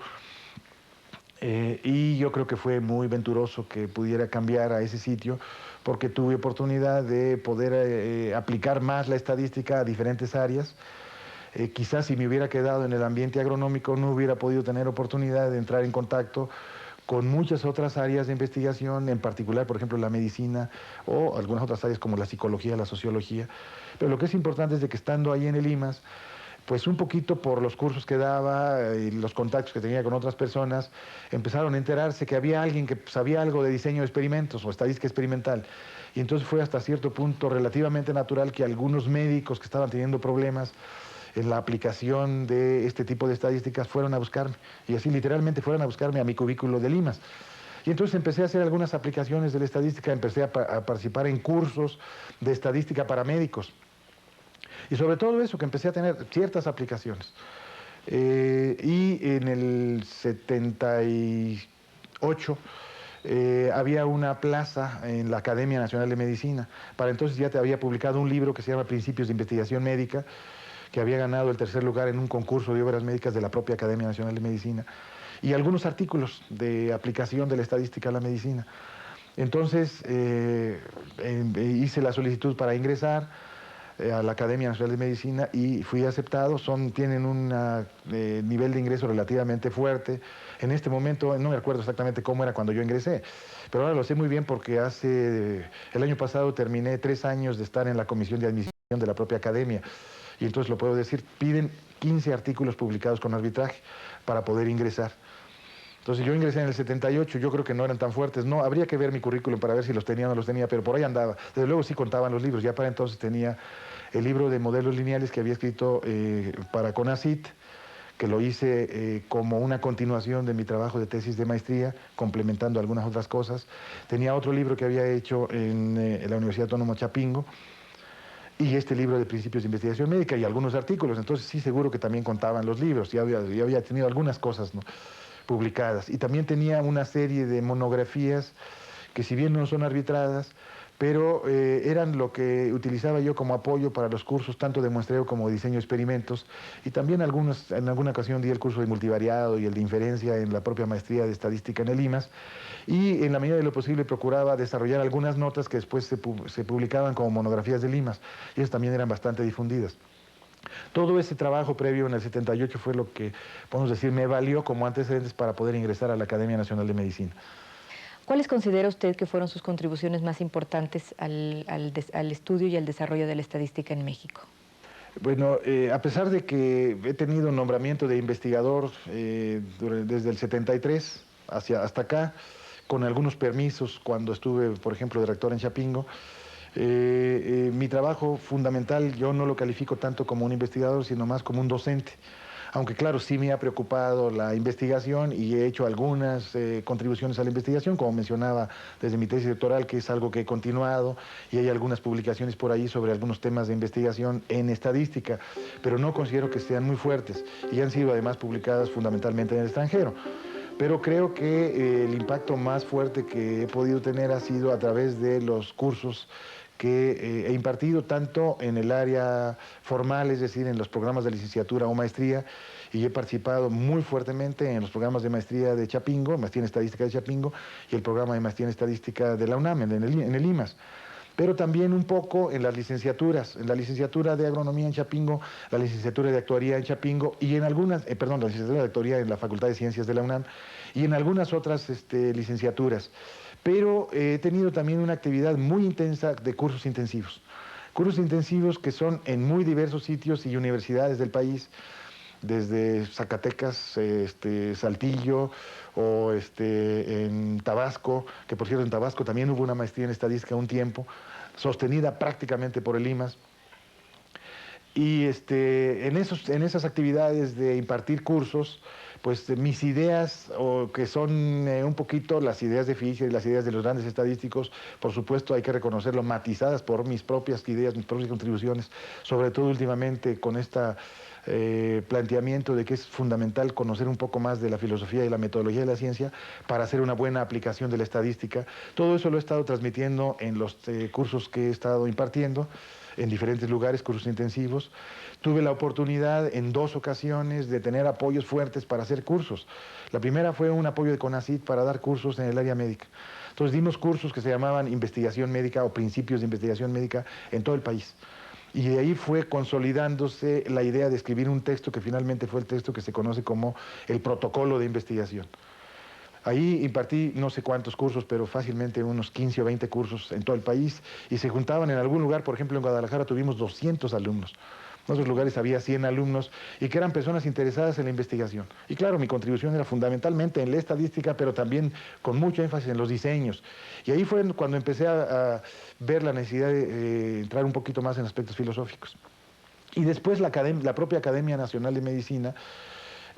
Y yo creo que fue muy venturoso que pudiera cambiar a ese sitio porque tuve oportunidad de poder aplicar más la estadística a diferentes áreas. Quizás si me hubiera quedado en el ambiente agronómico no hubiera podido tener oportunidad de entrar en contacto con muchas otras áreas de investigación, en particular, por ejemplo, la medicina o algunas otras áreas como la psicología, la sociología. Pero lo que es importante es de que estando ahí en el IMAS, pues un poquito por los cursos que daba y los contactos que tenía con otras personas, empezaron a enterarse que había alguien que sabía algo de diseño de experimentos o estadística experimental. Y entonces fue hasta cierto punto relativamente natural que algunos médicos que estaban teniendo problemas en la aplicación de este tipo de estadísticas fueron a buscarme. Y así literalmente fueron a buscarme a mi cubículo de Limas. Y entonces empecé a hacer algunas aplicaciones de la estadística, empecé a participar en cursos de estadística para médicos. Y sobre todo eso, que empecé a tener ciertas aplicaciones. Y en el 78 había una plaza en la Academia Nacional de Medicina. Para entonces ya te había publicado un libro que se llama Principios de Investigación Médica, que había ganado el tercer lugar en un concurso de obras médicas de la propia Academia Nacional de Medicina, y algunos artículos de aplicación de la estadística a la medicina. Entonces hice la solicitud para ingresar a la Academia Nacional de Medicina y fui aceptado. Tienen un nivel de ingreso relativamente fuerte. En este momento no me acuerdo exactamente cómo era cuando yo ingresé, pero ahora lo sé muy bien porque el año pasado terminé 3 años de estar en la comisión de admisión de la propia academia. Y entonces lo puedo decir, piden 15 artículos publicados con arbitraje para poder ingresar. Entonces yo ingresé en el 78, yo creo que no eran tan fuertes. No, habría que ver mi currículum para ver si los tenía o no los tenía, pero por ahí andaba. Desde luego sí contaban los libros. Ya para entonces tenía el libro de modelos lineales que había escrito para CONACYT, que lo hice como una continuación de mi trabajo de tesis de maestría, complementando algunas otras cosas. Tenía otro libro que había hecho en la Universidad Autónoma Chapingo, y este libro de Principios de Investigación Médica y algunos artículos. Entonces sí, seguro que también contaban los libros. Ya había tenido algunas cosas, ¿no?, publicadas. Y también tenía una serie de monografías que, si bien no son arbitradas, pero eran lo que utilizaba yo como apoyo para los cursos tanto de muestreo como de diseño de experimentos, y también en alguna ocasión di el curso de multivariado y el de inferencia en la propia maestría de estadística en el IMAS, y en la medida de lo posible procuraba desarrollar algunas notas que después se publicaban como monografías del IMAS, y esas también eran bastante difundidas. Todo ese trabajo previo en el 78 fue lo que, podemos decir, me valió como antecedentes para poder ingresar a la Academia Nacional de Medicina. ¿Cuáles considera usted que fueron sus contribuciones más importantes al estudio y al desarrollo de la estadística en México? Bueno, a pesar de que he tenido nombramiento de investigador desde el 73 hasta acá, con algunos permisos cuando estuve, por ejemplo, de rector en Chapingo, mi trabajo fundamental yo no lo califico tanto como un investigador, sino más como un docente. Aunque claro, sí me ha preocupado la investigación y he hecho algunas contribuciones a la investigación, como mencionaba desde mi tesis doctoral, que es algo que he continuado, y hay algunas publicaciones por ahí sobre algunos temas de investigación en estadística, pero no considero que sean muy fuertes y han sido además publicadas fundamentalmente en el extranjero. Pero creo que el impacto más fuerte que he podido tener ha sido a través de los cursos que he impartido tanto en el área formal, es decir, en los programas de licenciatura o maestría, y he participado muy fuertemente en los programas de maestría de Chapingo, maestría en estadística de Chapingo, y el programa de maestría en estadística de la UNAM, en el IMAS. Pero también un poco en las licenciaturas, en la licenciatura de agronomía en Chapingo, la licenciatura de actuaría en Chapingo, y en algunas, la licenciatura de actuaría en la Facultad de Ciencias de la UNAM, y en algunas otras licenciaturas. Pero he tenido también una actividad muy intensa de cursos intensivos. Cursos intensivos que son en muy diversos sitios y universidades del país, desde Zacatecas, Saltillo, o en Tabasco, que por cierto en Tabasco también hubo una maestría en estadística un tiempo, sostenida prácticamente por el IMAS. Y en esas actividades de impartir cursos, pues mis ideas, o que son un poquito las ideas de Fisher y las ideas de los grandes estadísticos, por supuesto hay que reconocerlo, matizadas por mis propias ideas, mis propias contribuciones, sobre todo últimamente con esta planteamiento de que es fundamental conocer un poco más de la filosofía y la metodología de la ciencia para hacer una buena aplicación de la estadística. Todo eso lo he estado transmitiendo en los cursos que he estado impartiendo en diferentes lugares, cursos intensivos. Tuve la oportunidad en 2 ocasiones de tener apoyos fuertes para hacer cursos. La primera fue un apoyo de CONACYT para dar cursos en el área médica. Entonces dimos cursos que se llamaban investigación médica o principios de investigación médica en todo el país. Y de ahí fue consolidándose la idea de escribir un texto que finalmente fue el texto que se conoce como el protocolo de investigación. Ahí impartí no sé cuántos cursos, pero fácilmente unos 15 o 20 cursos en todo el país, y se juntaban en algún lugar. Por ejemplo, en Guadalajara tuvimos 200 alumnos. En otros lugares había 100 alumnos, y que eran personas interesadas en la investigación. Y claro, mi contribución era fundamentalmente en la estadística, pero también con mucho énfasis en los diseños. Y ahí fue cuando empecé a ver la necesidad de entrar un poquito más en aspectos filosóficos. Y después la propia Academia Nacional de Medicina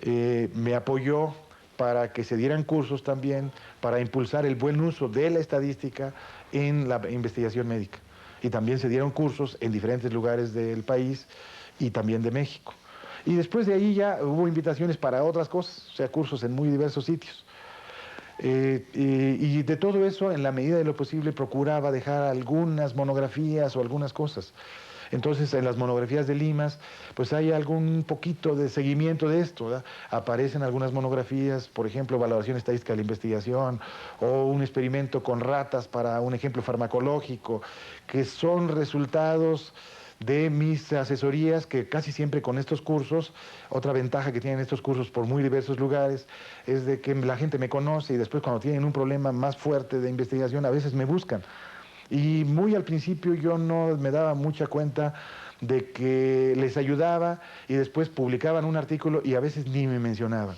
me apoyó para que se dieran cursos también para impulsar el buen uso de la estadística en la investigación médica. Y también se dieron cursos en diferentes lugares del país y también de México. Y después de ahí ya hubo invitaciones para otras cosas, o sea, cursos en muy diversos sitios. Y de todo eso, en la medida de lo posible, procuraba dejar algunas monografías o algunas cosas. Entonces, en las monografías de Limas, pues hay algún poquito de seguimiento de esto, ¿verdad? Aparecen algunas monografías, por ejemplo, valoración estadística de la investigación, o un experimento con ratas para un ejemplo farmacológico, que son resultados de mis asesorías, que casi siempre con estos cursos, otra ventaja que tienen estos cursos por muy diversos lugares, es de que la gente me conoce, y después cuando tienen un problema más fuerte de investigación, a veces me buscan. Y muy al principio yo no me daba mucha cuenta de que les ayudaba, y después publicaban un artículo y a veces ni me mencionaban.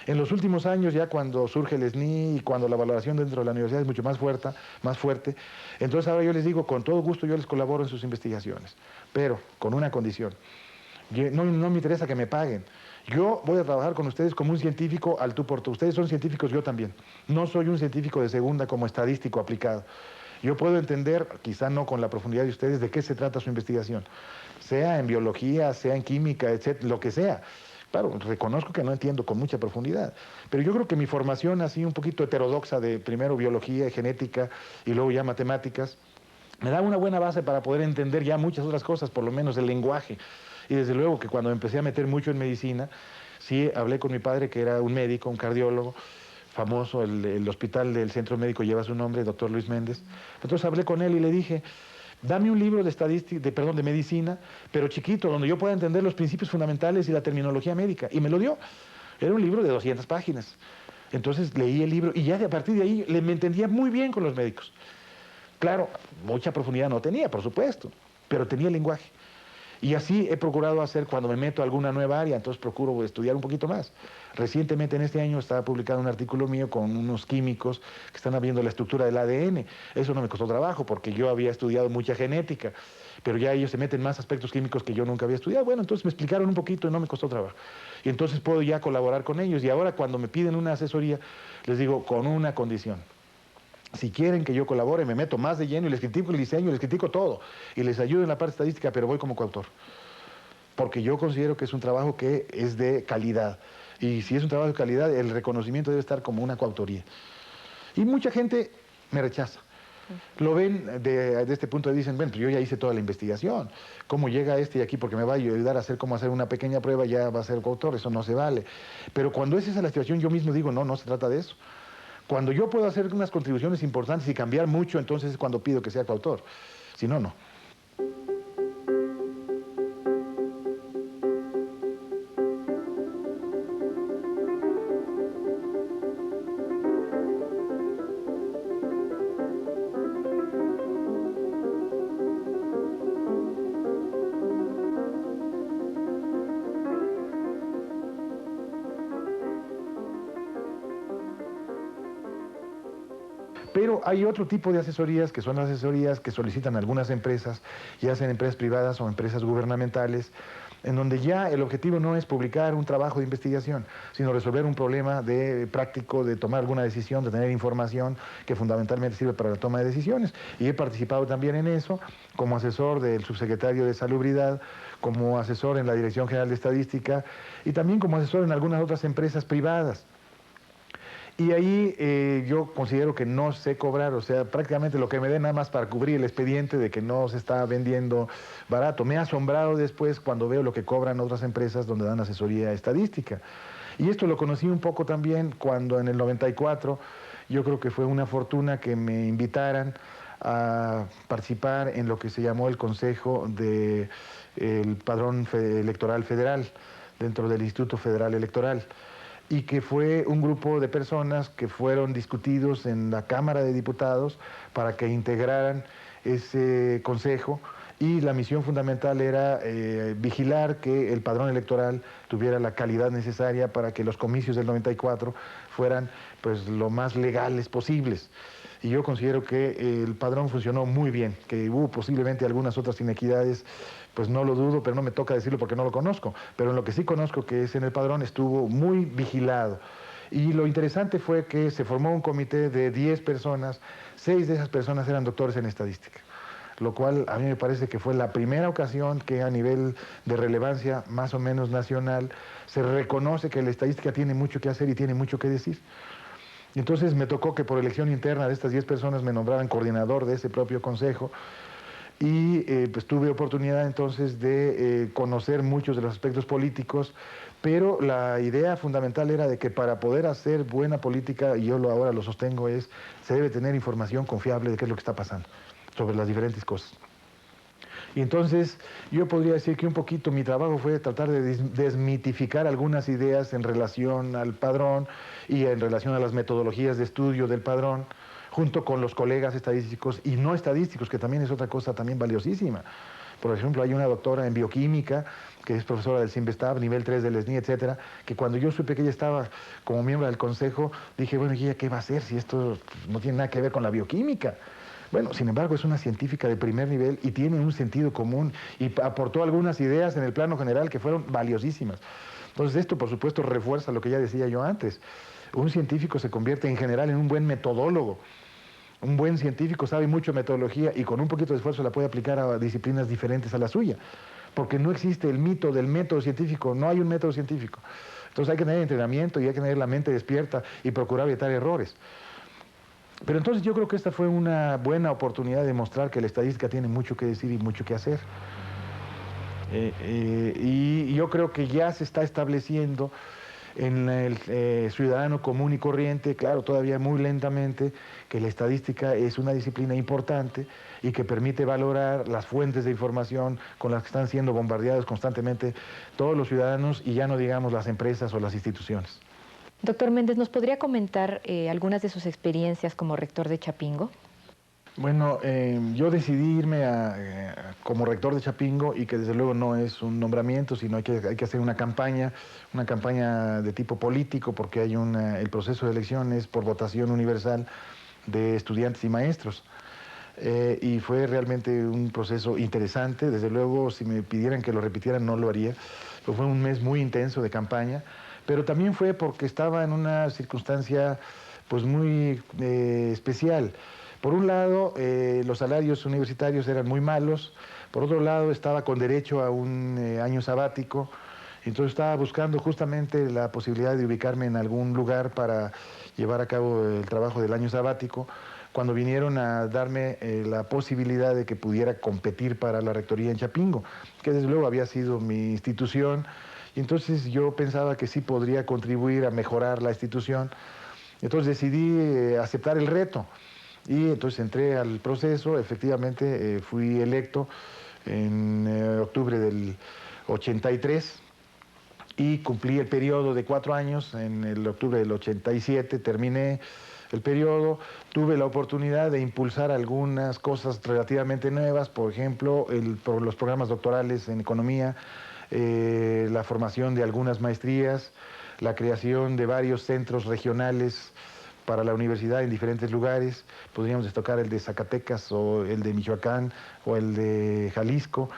En los últimos años, ya cuando surge el SNI y cuando la valoración dentro de la universidad es mucho más fuerte, entonces ahora yo les digo, con todo gusto yo les colaboro en sus investigaciones, pero con una condición. No me interesa que me paguen. Yo voy a trabajar con ustedes como un científico al tú por tú. Ustedes son científicos, yo también. No soy un científico de segunda como estadístico aplicado. Yo puedo entender, quizá no con la profundidad de ustedes, de qué se trata su investigación, sea en biología, sea en química, etcétera, lo que sea. Claro, reconozco que no entiendo con mucha profundidad, pero yo creo que mi formación así un poquito heterodoxa de primero biología y genética y luego ya matemáticas, me da una buena base para poder entender ya muchas otras cosas, por lo menos el lenguaje. Y desde luego que cuando empecé a meter mucho en medicina, sí hablé con mi padre, que era un médico, un cardiólogo, famoso, el hospital del centro médico lleva su nombre, doctor Luis Méndez. Entonces hablé con él y le dije, dame un libro de estadística, de medicina, pero chiquito, donde yo pueda entender los principios fundamentales y la terminología médica. Y me lo dio. Era un libro de 200 páginas. Entonces leí el libro y ya a partir de ahí me entendía muy bien con los médicos. Claro, mucha profundidad no tenía, por supuesto, pero tenía el lenguaje. Y así he procurado hacer cuando me meto a alguna nueva área, entonces procuro estudiar un poquito más. Recientemente, en este año, estaba publicado un artículo mío con unos químicos que están viendo la estructura del ADN. Eso no me costó trabajo, porque yo había estudiado mucha genética, pero ya ellos se meten más aspectos químicos que yo nunca había estudiado. Bueno, entonces me explicaron un poquito y no me costó trabajo. Y entonces puedo ya colaborar con ellos. Y ahora cuando me piden una asesoría, les digo, con una condición. Si quieren que yo colabore, me meto más de lleno y les critico el diseño, les critico todo. Y les ayudo en la parte estadística, pero voy como coautor. Porque yo considero que es un trabajo que es de calidad. Y si es un trabajo de calidad, el reconocimiento debe estar como una coautoría. Y mucha gente me rechaza. Lo ven de este punto de vista, dicen, bueno, pues yo ya hice toda la investigación. ¿Cómo llega este aquí porque me va a ayudar a hacer cómo hacer una pequeña prueba, ya va a ser coautor? Eso no se vale. Pero cuando es esa la situación, yo mismo digo, no, no se trata de eso. Cuando yo puedo hacer unas contribuciones importantes y cambiar mucho, entonces es cuando pido que sea coautor. Si no, no. Pero hay otro tipo de asesorías, que son asesorías que solicitan algunas empresas, ya sean empresas privadas o empresas gubernamentales, en donde ya el objetivo no es publicar un trabajo de investigación, sino resolver un problema práctico de tomar alguna decisión, de tener información que fundamentalmente sirve para la toma de decisiones. Y he participado también en eso como asesor del subsecretario de Salubridad, como asesor en la Dirección General de Estadística y también como asesor en algunas otras empresas privadas. Y ahí yo considero que no sé cobrar, o sea, prácticamente lo que me den nada más para cubrir el expediente de que no se está vendiendo barato. Me ha asombrado después cuando veo lo que cobran otras empresas donde dan asesoría estadística. Y esto lo conocí un poco también cuando en el 94, yo creo que fue una fortuna que me invitaran a participar en lo que se llamó el Consejo del Padrón Electoral Federal, dentro del Instituto Federal Electoral, y que fue un grupo de personas que fueron discutidos en la Cámara de Diputados para que integraran ese consejo, y la misión fundamental era vigilar que el padrón electoral tuviera la calidad necesaria para que los comicios del 94 fueran pues lo más legales posibles. Y yo considero que el padrón funcionó muy bien, que hubo posiblemente algunas otras inequidades, pues no lo dudo, pero no me toca decirlo porque no lo conozco. Pero en lo que sí conozco, que es en el padrón, estuvo muy vigilado. Y lo interesante fue que se formó un comité de 10 personas, 6 de esas personas eran doctores en estadística, lo cual a mí me parece que fue la primera ocasión que a nivel de relevancia más o menos nacional se reconoce que la estadística tiene mucho que hacer y tiene mucho que decir. Entonces me tocó que por elección interna de estas 10 personas me nombraran coordinador de ese propio consejo, y pues tuve oportunidad entonces de conocer muchos de los aspectos políticos, pero la idea fundamental era de que para poder hacer buena política, y yo ahora lo sostengo, se debe tener información confiable de qué es lo que está pasando sobre las diferentes cosas. Y entonces yo podría decir que un poquito mi trabajo fue tratar de desmitificar algunas ideas en relación al padrón y en relación a las metodologías de estudio del padrón, junto con los colegas estadísticos y no estadísticos, que también es otra cosa también valiosísima. Por ejemplo, hay una doctora en bioquímica, que es profesora del CIMBESTAB, nivel 3 del SNI, etcétera, que cuando yo supe que ella estaba como miembro del consejo, dije, bueno, ¿y ella qué va a hacer si esto no tiene nada que ver con la bioquímica? Bueno, sin embargo, es una científica de primer nivel y tiene un sentido común y aportó algunas ideas en el plano general que fueron valiosísimas. Entonces, esto, por supuesto, refuerza lo que ya decía yo antes. Un científico se convierte en general en un buen metodólogo. Un buen científico sabe mucho de metodología y con un poquito de esfuerzo la puede aplicar a disciplinas diferentes a la suya. Porque no existe el mito del método científico, no hay un método científico. Entonces hay que tener entrenamiento y hay que tener la mente despierta y procurar evitar errores. Pero entonces yo creo que esta fue una buena oportunidad de mostrar que la estadística tiene mucho que decir y mucho que hacer. Y yo creo que ya se está estableciendo en el ciudadano común y corriente, claro, todavía muy lentamente, que la estadística es una disciplina importante y que permite valorar las fuentes de información con las que están siendo bombardeados constantemente todos los ciudadanos y ya no digamos las empresas o las instituciones. Doctor Méndez, ¿nos podría comentar algunas de sus experiencias como rector de Chapingo? Bueno, yo decidí irme como rector de Chapingo, y que desde luego no es un nombramiento, sino hay que hacer una campaña de tipo político, porque hay el proceso de elección es por votación universal de estudiantes y maestros. Y fue realmente un proceso interesante. Desde luego, si me pidieran que lo repitieran, no lo haría. Pero fue un mes muy intenso de campaña, pero también fue porque estaba en una circunstancia pues muy especial. Por un lado, los salarios universitarios eran muy malos. Por otro lado, estaba con derecho a un año sabático. Entonces estaba buscando justamente la posibilidad de ubicarme en algún lugar para llevar a cabo el trabajo del año sabático, cuando vinieron a darme la posibilidad de que pudiera competir para la rectoría en Chapingo, que desde luego había sido mi institución, y entonces yo pensaba que sí podría contribuir a mejorar la institución. Entonces decidí aceptar el reto, y entonces entré al proceso. Efectivamente fui electo en octubre del 83, y cumplí el periodo de 4 años. En el octubre del 87 terminé el periodo. Tuve la oportunidad de impulsar algunas cosas relativamente nuevas, por ejemplo, los programas doctorales en economía, la formación de algunas maestrías, la creación de varios centros regionales para la universidad en diferentes lugares. Podríamos destacar el de Zacatecas o el de Michoacán o el de Jalisco.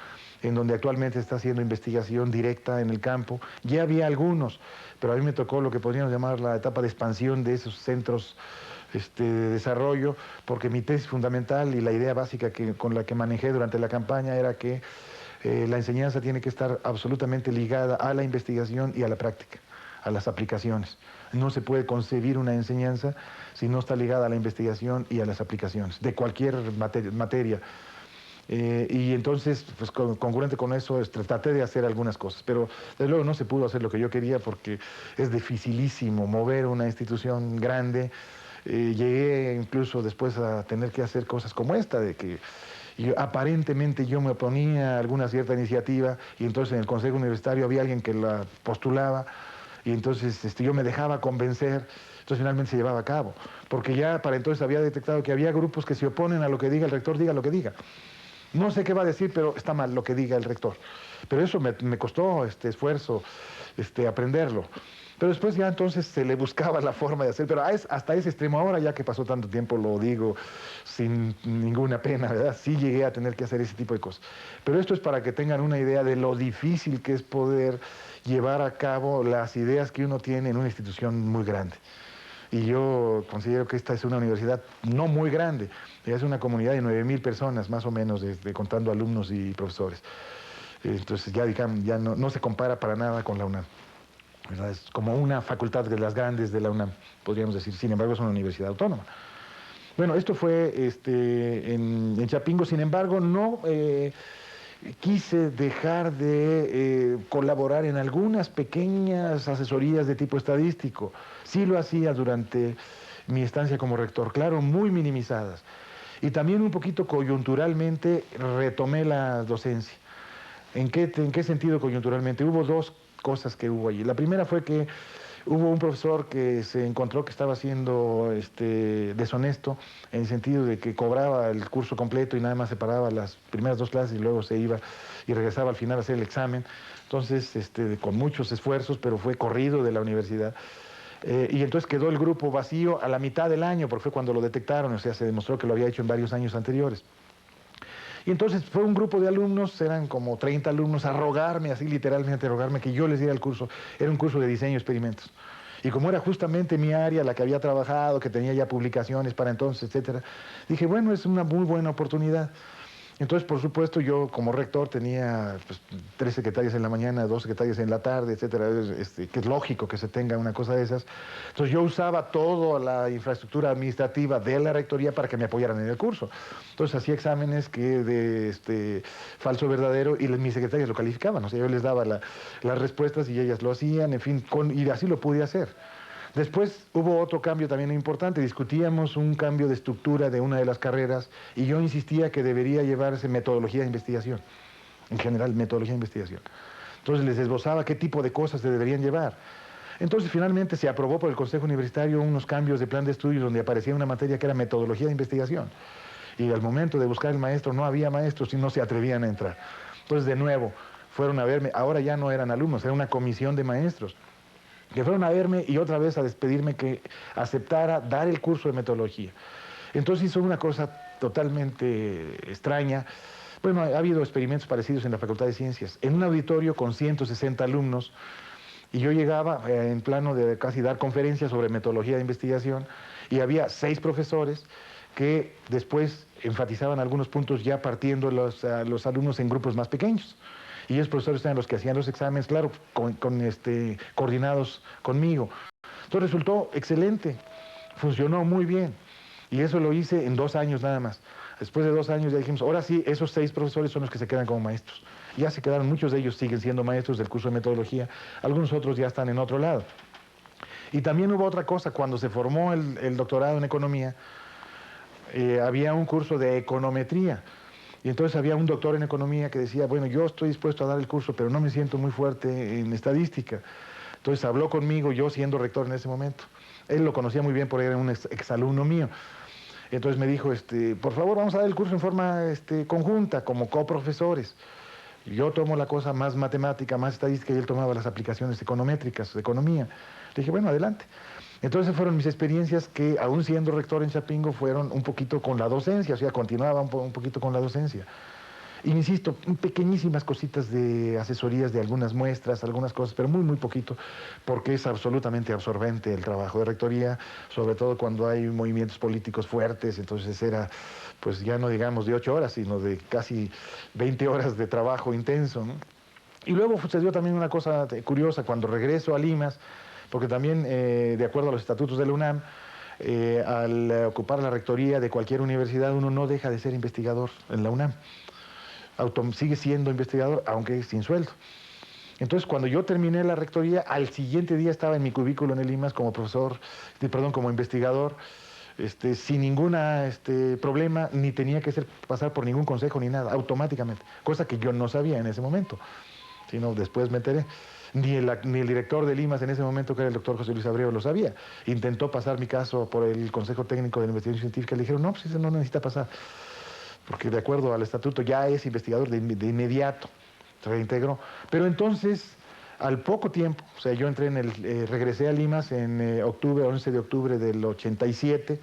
en donde actualmente está haciendo investigación directa en el campo. Ya había algunos, pero a mí me tocó lo que podríamos llamar la etapa de expansión de esos centros de desarrollo, porque mi tesis fundamental y la idea básica con la que manejé durante la campaña era que la enseñanza tiene que estar absolutamente ligada a la investigación y a la práctica, a las aplicaciones. No se puede concebir una enseñanza si no está ligada a la investigación y a las aplicaciones, de cualquier materia. Y entonces, pues congruente con eso, traté de hacer algunas cosas, pero desde luego no se pudo hacer lo que yo quería porque es dificilísimo mover una institución grande. Llegué incluso después a tener que hacer cosas como esta, de que aparentemente yo me oponía a alguna cierta iniciativa y entonces en el Consejo Universitario había alguien que la postulaba y entonces yo me dejaba convencer, entonces finalmente se llevaba a cabo, porque ya para entonces había detectado que había grupos que se oponen a lo que diga el rector, diga lo que diga. No sé qué va a decir, pero está mal lo que diga el rector. Pero eso me costó esfuerzo aprenderlo. Pero después ya entonces se le buscaba la forma de hacer, pero hasta ese extremo, ahora ya que pasó tanto tiempo, lo digo sin ninguna pena, ¿verdad? Sí llegué a tener que hacer ese tipo de cosas. Pero esto es para que tengan una idea de lo difícil que es poder llevar a cabo las ideas que uno tiene en una institución muy grande. Y yo considero que esta es una universidad no muy grande, es una comunidad de 9.000 personas, más o menos, contando alumnos y profesores. Entonces ya, digamos, ya no se compara para nada con la UNAM, ¿verdad? Es como una facultad de las grandes de la UNAM, podríamos decir. Sin embargo, es una universidad autónoma. Bueno, esto fue en Chapingo. Sin embargo, no quise dejar de colaborar en algunas pequeñas asesorías de tipo estadístico. Sí lo hacía durante mi estancia como rector, claro, muy minimizadas. Y también un poquito coyunturalmente retomé la docencia. ¿En qué sentido coyunturalmente? Hubo dos cosas que hubo allí. La primera fue que hubo un profesor que se encontró que estaba siendo deshonesto en el sentido de que cobraba el curso completo y nada más separaba las primeras dos clases y luego se iba y regresaba al final a hacer el examen. Entonces, con muchos esfuerzos, pero fue corrido de la universidad. Y entonces quedó el grupo vacío a la mitad del año, porque fue cuando lo detectaron, o sea, se demostró que lo había hecho en varios años anteriores. Y entonces fue un grupo de alumnos, eran como 30 alumnos, a rogarme, así literalmente a rogarme que yo les diera el curso. Era un curso de diseño y experimentos. Y como era justamente mi área, la que había trabajado, que tenía ya publicaciones para entonces, etcétera, dije, bueno, es una muy buena oportunidad. Entonces, por supuesto, yo como rector tenía pues, 3 secretarias en la mañana, 2 secretarias en la tarde, etcétera, que es lógico que se tenga una cosa de esas. Entonces yo usaba toda la infraestructura administrativa de la rectoría para que me apoyaran en el curso. Entonces hacía exámenes que de falso verdadero y mis secretarias lo calificaban. O sea, yo les daba las respuestas y ellas lo hacían, en fin, y así lo pude hacer. Después hubo otro cambio también importante, discutíamos un cambio de estructura de una de las carreras y yo insistía que debería llevarse metodología de investigación, en general metodología de investigación. Entonces les esbozaba qué tipo de cosas se deberían llevar. Entonces finalmente se aprobó por el Consejo Universitario unos cambios de plan de estudios donde aparecía una materia que era metodología de investigación. Y al momento de buscar el maestro no había maestros y no se atrevían a entrar. Entonces de nuevo fueron a verme, ahora ya no eran alumnos, era una comisión de maestros que fueron a verme y otra vez a despedirme que aceptara dar el curso de metodología. Entonces hizo una cosa totalmente extraña. Bueno, ha habido experimentos parecidos en la Facultad de Ciencias. En un auditorio con 160 alumnos, y yo llegaba en plano de casi dar conferencias sobre metodología de investigación, y había 6 profesores que después enfatizaban algunos puntos ya partiendo los alumnos en grupos más pequeños. Y ellos profesores eran los que hacían los exámenes, claro, coordinados conmigo. Entonces resultó excelente, funcionó muy bien. Y eso lo hice en 2 años nada más. Después de 2 años ya dijimos, ahora sí, esos 6 profesores son los que se quedan como maestros. Ya se quedaron, muchos de ellos siguen siendo maestros del curso de metodología, algunos otros ya están en otro lado. Y también hubo otra cosa, cuando se formó el doctorado en economía, había un curso de econometría. Y entonces había un doctor en economía que decía, bueno, yo estoy dispuesto a dar el curso, pero no me siento muy fuerte en estadística. Entonces habló conmigo, yo siendo rector en ese momento. Él lo conocía muy bien porque era un exalumno mío. Entonces me dijo, por favor, vamos a dar el curso en forma conjunta, como coprofesores. Yo tomo la cosa más matemática, más estadística, y él tomaba las aplicaciones econométricas, de economía. Le dije, bueno, adelante. Entonces fueron mis experiencias que, aún siendo rector en Chapingo, fueron un poquito con la docencia, o sea, continuaba un poquito con la docencia. Insisto, pequeñísimas cositas de asesorías de algunas muestras, algunas cosas, pero muy, muy poquito, porque es absolutamente absorbente el trabajo de rectoría, sobre todo cuando hay movimientos políticos fuertes. Entonces era, pues ya no digamos de 8 horas, sino de casi 20 horas de trabajo intenso, ¿no? Y luego sucedió también una cosa curiosa cuando regreso a Limas, porque también, de acuerdo a los estatutos de la UNAM, al ocupar la rectoría de cualquier universidad, uno no deja de ser investigador en la UNAM. Sigue siendo investigador, aunque sin sueldo. Entonces, cuando yo terminé la rectoría, al siguiente día estaba en mi cubículo en el IMAS como profesor, perdón, como investigador, sin ningún problema, ni tenía que pasar por ningún consejo ni nada, automáticamente, cosa que yo no sabía en ese momento, sino después me enteré. Ni el director de Limas en ese momento, que era el doctor José Luis Abreu, lo sabía. Intentó pasar mi caso por el Consejo Técnico de la Investigación Científica, le dijeron, no, pues ese no necesita pasar, porque de acuerdo al estatuto ya es investigador de inmediato, se reintegró. Pero entonces, al poco tiempo, o sea, yo regresé a Limas en 11 de octubre del 87,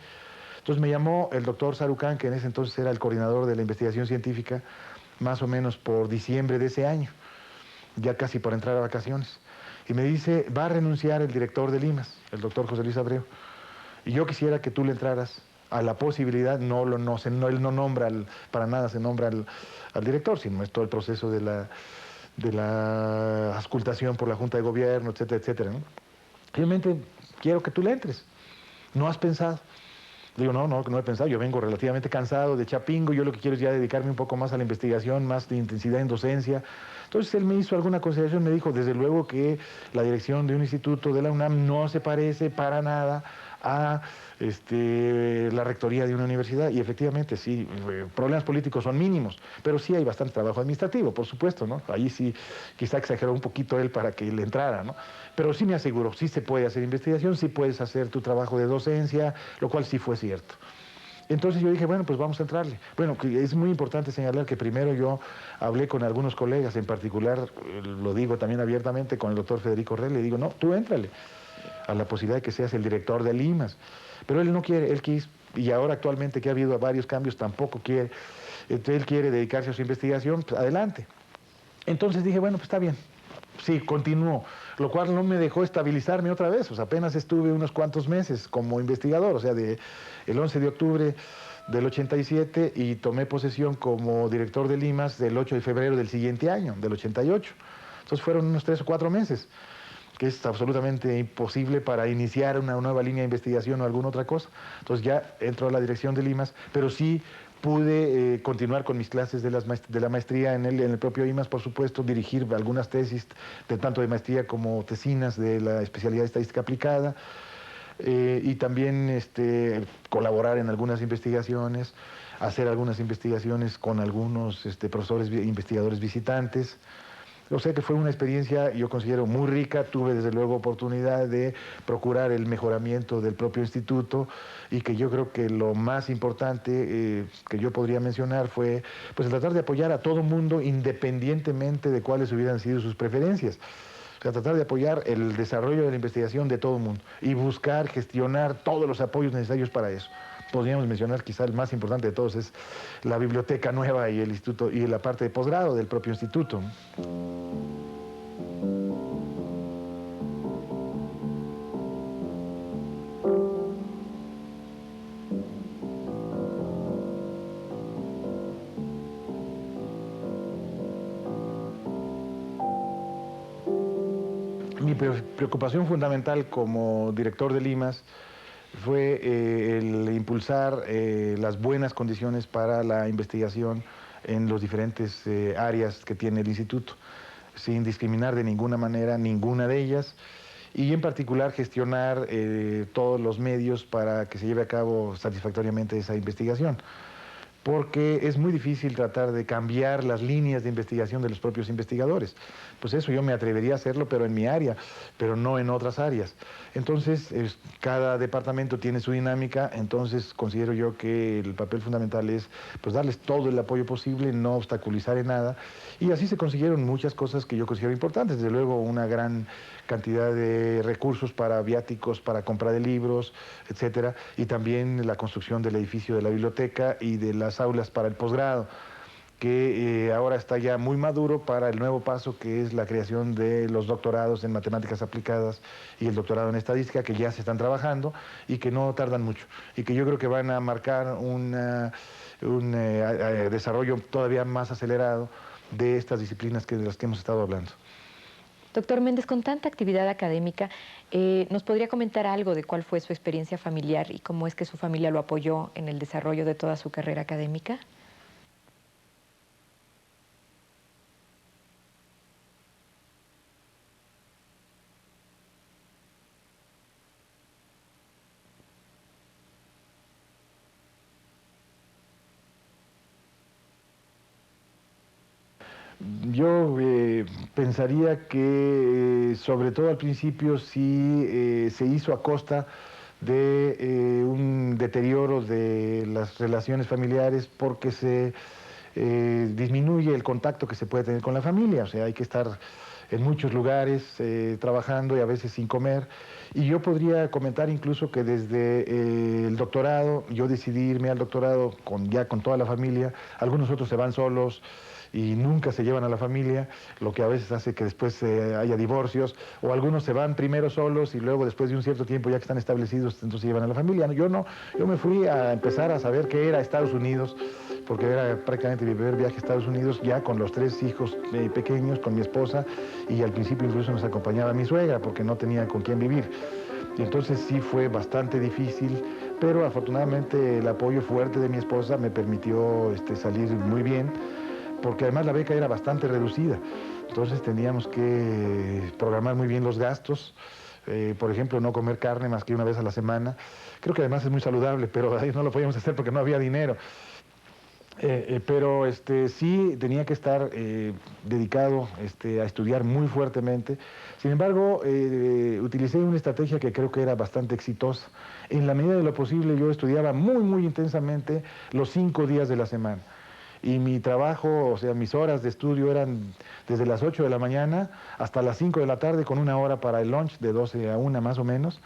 entonces me llamó el doctor Sarucán, que en ese entonces era el coordinador de la investigación científica, más o menos por diciembre de ese año, ya casi por entrar a vacaciones, y me dice, va a renunciar el director de Limas, el doctor José Luis Abreu, y yo quisiera que tú le entraras a la posibilidad. Él no nombra para nada se nombra al director, sino es todo el proceso de la auscultación por la Junta de Gobierno, etcétera, etcétera, ¿no? Realmente quiero que tú le entres. ¿No has pensado? Digo, no he pensado, yo vengo relativamente cansado de Chapingo, yo lo que quiero es ya dedicarme un poco más a la investigación, más de intensidad en docencia. Entonces él me hizo alguna consideración, me dijo, desde luego que la dirección de un instituto de la UNAM no se parece para nada a la rectoría de una universidad, y efectivamente sí, problemas políticos son mínimos, pero sí hay bastante trabajo administrativo, por supuesto, ¿no? Ahí sí, quizá exageró un poquito él para que le entrara, ¿no? Pero sí me aseguró, sí se puede hacer investigación, sí puedes hacer tu trabajo de docencia, lo cual sí fue cierto. Entonces yo dije, bueno, pues vamos a entrarle. Bueno, que es muy importante señalar que primero yo hablé con algunos colegas, en particular, lo digo también abiertamente, con el doctor Federico Rey, le digo, no, tú éntrale a la posibilidad de que seas el director de Limas. Pero él no quiere, él quiso, y ahora actualmente que ha habido varios cambios, tampoco quiere. Entonces él quiere dedicarse a su investigación, pues adelante. Entonces dije, bueno, pues está bien. Sí, continuó, lo cual no me dejó estabilizarme otra vez. O sea, apenas estuve unos cuantos meses como investigador, o sea, el 11 de octubre del 87, y tomé posesión como director de Limas del 8 de febrero del siguiente año, del 88. Entonces fueron unos 3 o 4 meses, que es absolutamente imposible para iniciar una nueva línea de investigación o alguna otra cosa. Entonces ya entro a la dirección de Limas, pero sí pude continuar con mis clases de la maestría en el propio IMAS, por supuesto, dirigir algunas tesis, tanto de maestría como tesinas de la especialidad de estadística aplicada, y también colaborar en algunas investigaciones, hacer algunas investigaciones con algunos profesores investigadores visitantes. O sea que fue una experiencia, yo considero, muy rica. Tuve desde luego oportunidad de procurar el mejoramiento del propio instituto, y que yo creo que lo más importante que yo podría mencionar fue pues el tratar de apoyar a todo mundo independientemente de cuáles hubieran sido sus preferencias. O sea, tratar de apoyar el desarrollo de la investigación de todo el mundo y buscar, gestionar todos los apoyos necesarios para eso. Podríamos mencionar, quizá el más importante de todos es la biblioteca nueva y el instituto y la parte de posgrado del propio instituto. Mi preocupación fundamental como director de Limas fue el impulsar las buenas condiciones para la investigación en los diferentes áreas que tiene el instituto, sin discriminar de ninguna manera ninguna de ellas, y en particular gestionar todos los medios para que se lleve a cabo satisfactoriamente esa investigación, porque es muy difícil tratar de cambiar las líneas de investigación de los propios investigadores. Pues eso yo me atrevería a hacerlo, pero en mi área, pero no en otras áreas. Entonces, cada departamento tiene su dinámica. Entonces considero yo que el papel fundamental es pues darles todo el apoyo posible, no obstaculizar en nada, y así se consiguieron muchas cosas que yo considero importantes. Desde luego, una gran cantidad de recursos para viáticos, para compra de libros, etcétera, y también la construcción del edificio de la biblioteca y de las aulas para el posgrado, que ahora está ya muy maduro para el nuevo paso, que es la creación de los doctorados en matemáticas aplicadas y el doctorado en estadística, que ya se están trabajando y que no tardan mucho, y que yo creo que van a marcar un desarrollo todavía más acelerado de estas disciplinas de las que hemos estado hablando. Doctor Méndez, con tanta actividad académica, ¿nos podría comentar algo de cuál fue su experiencia familiar y cómo es que su familia lo apoyó en el desarrollo de toda su carrera académica? Yo pensaría que, sobre todo al principio, sí se hizo a costa de un deterioro de las relaciones familiares, porque se disminuye el contacto que se puede tener con la familia. O sea, hay que estar en muchos lugares trabajando y a veces sin comer. Y yo podría comentar incluso que desde el doctorado, yo decidí irme al doctorado ya con toda la familia. Algunos otros se van solos y nunca se llevan a la familia, lo que a veces hace que después haya divorcios, o algunos se van primero solos y luego después de un cierto tiempo, ya que están establecidos, entonces se llevan a la familia. Yo no, yo me fui a empezar a saber qué era Estados Unidos, porque era prácticamente mi primer viaje a Estados Unidos, ya con los 3 hijos pequeños, con mi esposa, y al principio incluso nos acompañaba mi suegra, porque no tenía con quién vivir. Y entonces sí fue bastante difícil, pero afortunadamente el apoyo fuerte de mi esposa me permitió salir muy bien, porque además la beca era bastante reducida. Entonces teníamos que programar muy bien los gastos. Por ejemplo, no comer carne más que una vez a la semana. Creo que además es muy saludable, pero ahí no lo podíamos hacer porque no había dinero. Pero sí tenía que estar dedicado a estudiar muy fuertemente. Sin embargo, utilicé una estrategia que creo que era bastante exitosa. En la medida de lo posible, yo estudiaba muy intensamente los 5 días de la semana. Y mi trabajo, o sea, mis horas de estudio eran desde las 8 de la mañana hasta las 5 de la tarde, con una hora para el lunch, de 12 a 1 más o menos.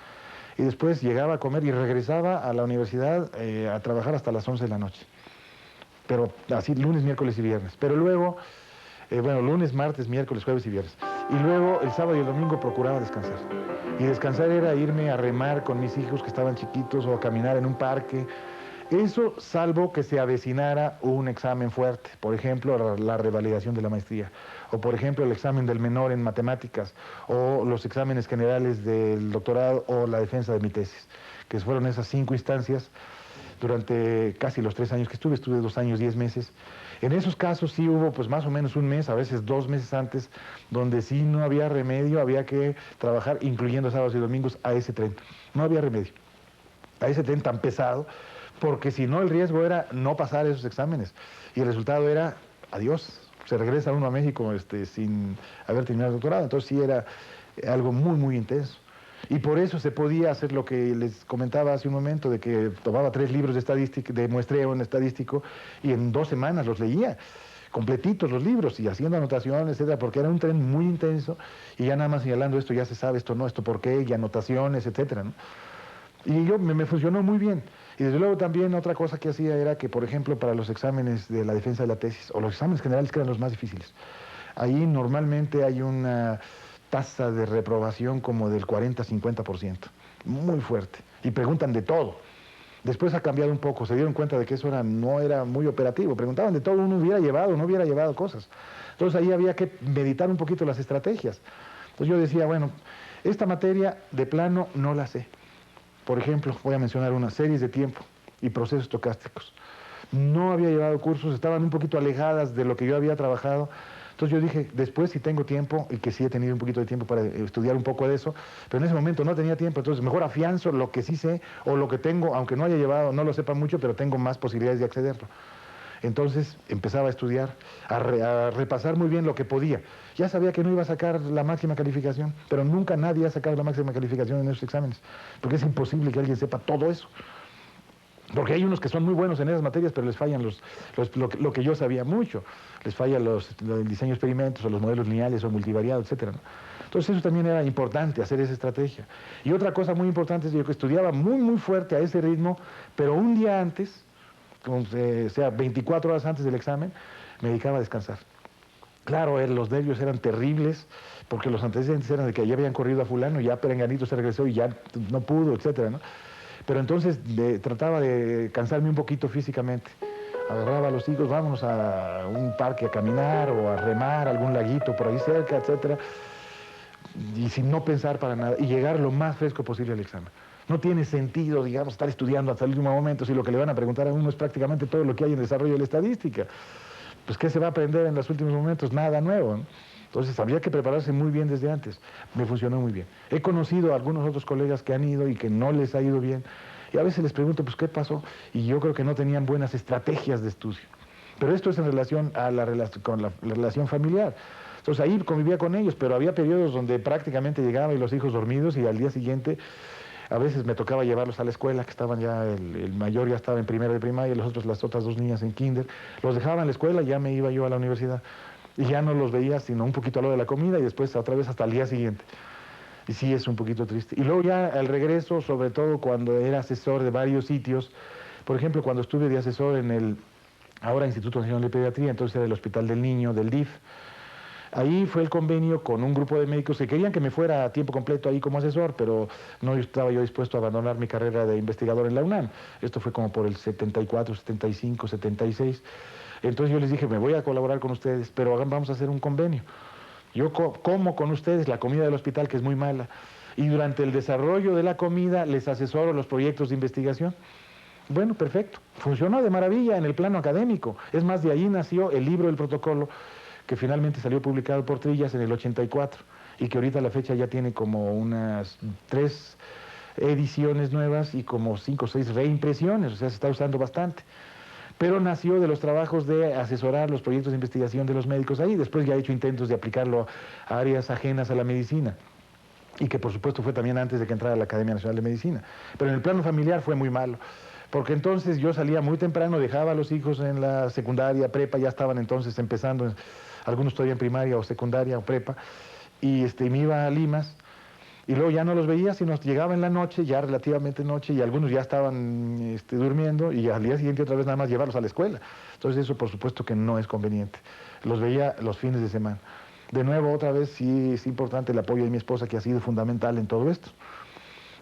Y después llegaba a comer y regresaba a la universidad a trabajar hasta las 11 de la noche. Pero así lunes, miércoles y viernes. Pero luego, bueno, lunes, martes, miércoles, jueves y viernes. Y luego el sábado y el domingo procuraba descansar. Y descansar era irme a remar con mis hijos que estaban chiquitos, o a caminar en un parque. Eso salvo que se avecinara un examen fuerte, por ejemplo, la revalidación de la maestría, o por ejemplo el examen del menor en matemáticas, o los exámenes generales del doctorado, o la defensa de mi tesis, que fueron esas 5 instancias durante casi los 3 años que estuve 2 años, 10 meses. En esos casos sí hubo pues más o menos un mes, a veces 2 meses antes, donde sí no había remedio, había que trabajar, incluyendo sábados y domingos, a ese tren. No había remedio, a ese tren tan pesado, porque si no el riesgo era no pasar esos exámenes, y el resultado era adiós, se regresa uno a México sin haber terminado el doctorado. Entonces sí era algo muy intenso. Y por eso se podía hacer lo que les comentaba hace un momento, de que tomaba 3 libros de estadística, de muestreo en estadístico, y en 2 semanas los leía, completitos los libros, y haciendo anotaciones, etcétera, porque era un tren muy intenso, y ya nada más señalando esto ya se sabe, esto no, esto por qué, y anotaciones, etcétera, ¿no? Y me funcionó muy bien. Y desde luego también otra cosa que hacía era que, por ejemplo, para los exámenes de la defensa de la tesis, o los exámenes generales, que eran los más difíciles, ahí normalmente hay una tasa de reprobación como del 40-50%, muy fuerte, y preguntan de todo. Después ha cambiado un poco, se dieron cuenta de que eso no era muy operativo, preguntaban de todo, uno hubiera llevado, no hubiera llevado cosas. Entonces ahí había que meditar un poquito las estrategias. Entonces yo decía, bueno, esta materia de plano no la sé. Por ejemplo, voy a mencionar unas series de tiempo y procesos estocásticos. No había llevado cursos, estaban un poquito alejadas de lo que yo había trabajado. Entonces yo dije, después si tengo tiempo, y que sí he tenido un poquito de tiempo para estudiar un poco de eso, pero en ese momento no tenía tiempo, entonces mejor afianzo lo que sí sé, o lo que tengo, aunque no haya llevado, no lo sepa mucho, pero tengo más posibilidades de accederlo. Entonces empezaba a estudiar, a repasar muy bien lo que podía. Ya sabía que no iba a sacar la máxima calificación, pero nunca nadie ha sacado la máxima calificación en esos exámenes, porque es imposible que alguien sepa todo eso. Porque hay unos que son muy buenos en esas materias, pero les fallan lo que yo sabía mucho. Les falla el diseño de experimentos, o los modelos lineales, o multivariados, etcétera, ¿no? Entonces eso también era importante, hacer esa estrategia. Y otra cosa muy importante es que yo estudiaba muy fuerte a ese ritmo, pero un día antes, o sea, 24 horas antes del examen, me dedicaba a descansar. Claro, los nervios eran terribles, porque los antecedentes eran de que ya habían corrido a fulano, ya Perenganito se regresó y ya no pudo, etcétera, ¿no? Pero entonces trataba de cansarme un poquito físicamente. Agarraba a los hijos, vámonos a un parque a caminar o a remar, algún laguito por ahí cerca, etcétera, y sin no pensar para nada, y llegar lo más fresco posible al examen. No tiene sentido, digamos, estar estudiando hasta el último momento si lo que le van a preguntar a uno es prácticamente todo lo que hay en el desarrollo de la estadística. Pues, ¿qué se va a aprender en los últimos momentos? Nada nuevo, ¿no? Entonces, habría que prepararse muy bien desde antes. Me funcionó muy bien. He conocido a algunos otros colegas que han ido y que no les ha ido bien. Y a veces les pregunto, pues, ¿qué pasó? Y yo creo que no tenían buenas estrategias de estudio. Pero esto es en relación a la relación familiar. Entonces, ahí convivía con ellos, pero había periodos donde prácticamente llegaba y los hijos dormidos y al día siguiente a veces me tocaba llevarlos a la escuela, que estaban ya, el mayor ya estaba en primero de primaria, las otras dos niñas en kinder. Los dejaba en la escuela y ya me iba yo a la universidad. Y ya no los veía sino un poquito a lo de la comida y después otra vez hasta el día siguiente. Y sí, es un poquito triste. Y luego ya al regreso, sobre todo cuando era asesor de varios sitios, por ejemplo, cuando estuve de asesor en el ahora Instituto Nacional de Pediatría, entonces era el Hospital del Niño, del DIF. Ahí fue el convenio con un grupo de médicos que querían que me fuera a tiempo completo ahí como asesor, pero no estaba yo dispuesto a abandonar mi carrera de investigador en la UNAM. Esto fue como por el 74, 75, 76. Entonces yo les dije, me voy a colaborar con ustedes, pero vamos a hacer un convenio. Yo como con ustedes la comida del hospital, que es muy mala, y durante el desarrollo de la comida les asesoro los proyectos de investigación. Bueno, perfecto. Funcionó de maravilla en el plano académico. Es más, de ahí nació el libro del protocolo, que finalmente salió publicado por Trillas en el 84 y que ahorita a la fecha ya tiene como unas 3 ediciones nuevas y como 5 o 6 reimpresiones, o sea, se está usando bastante. Pero nació de los trabajos de asesorar los proyectos de investigación de los médicos ahí. Después ya he hecho intentos de aplicarlo a áreas ajenas a la medicina. Y que por supuesto fue también antes de que entrara a la Academia Nacional de Medicina. Pero en el plano familiar fue muy malo. Porque entonces yo salía muy temprano, dejaba a los hijos en la secundaria, prepa, ya estaban entonces empezando, algunos todavía en primaria o secundaria o prepa, y me iba a Limas. Y luego ya no los veía, sino llegaba en la noche, ya relativamente noche, y algunos ya estaban durmiendo, y al día siguiente otra vez nada más llevarlos a la escuela. Entonces eso por supuesto que no es conveniente. Los veía los fines de semana. De nuevo, otra vez, sí es importante el apoyo de mi esposa, que ha sido fundamental en todo esto.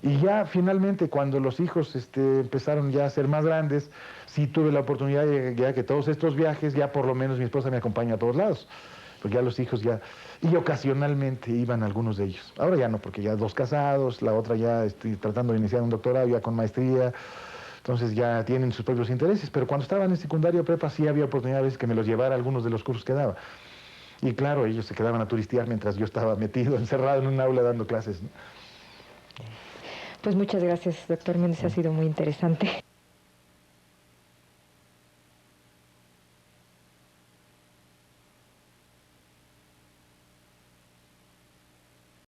Y ya finalmente, cuando los hijos empezaron ya a ser más grandes, sí tuve la oportunidad de ya que todos estos viajes, ya por lo menos mi esposa me acompaña a todos lados. Porque ya los hijos ya, y ocasionalmente iban algunos de ellos. Ahora ya no, porque ya 2 casados, la otra ya estoy tratando de iniciar un doctorado ya con maestría, entonces ya tienen sus propios intereses, pero cuando estaban en secundaria o prepa sí había oportunidades que me los llevara a algunos de los cursos que daba. Y claro, ellos se quedaban a turistear mientras yo estaba metido, encerrado en un aula dando clases, ¿no? Pues muchas gracias, doctor Méndez, ha sido muy interesante.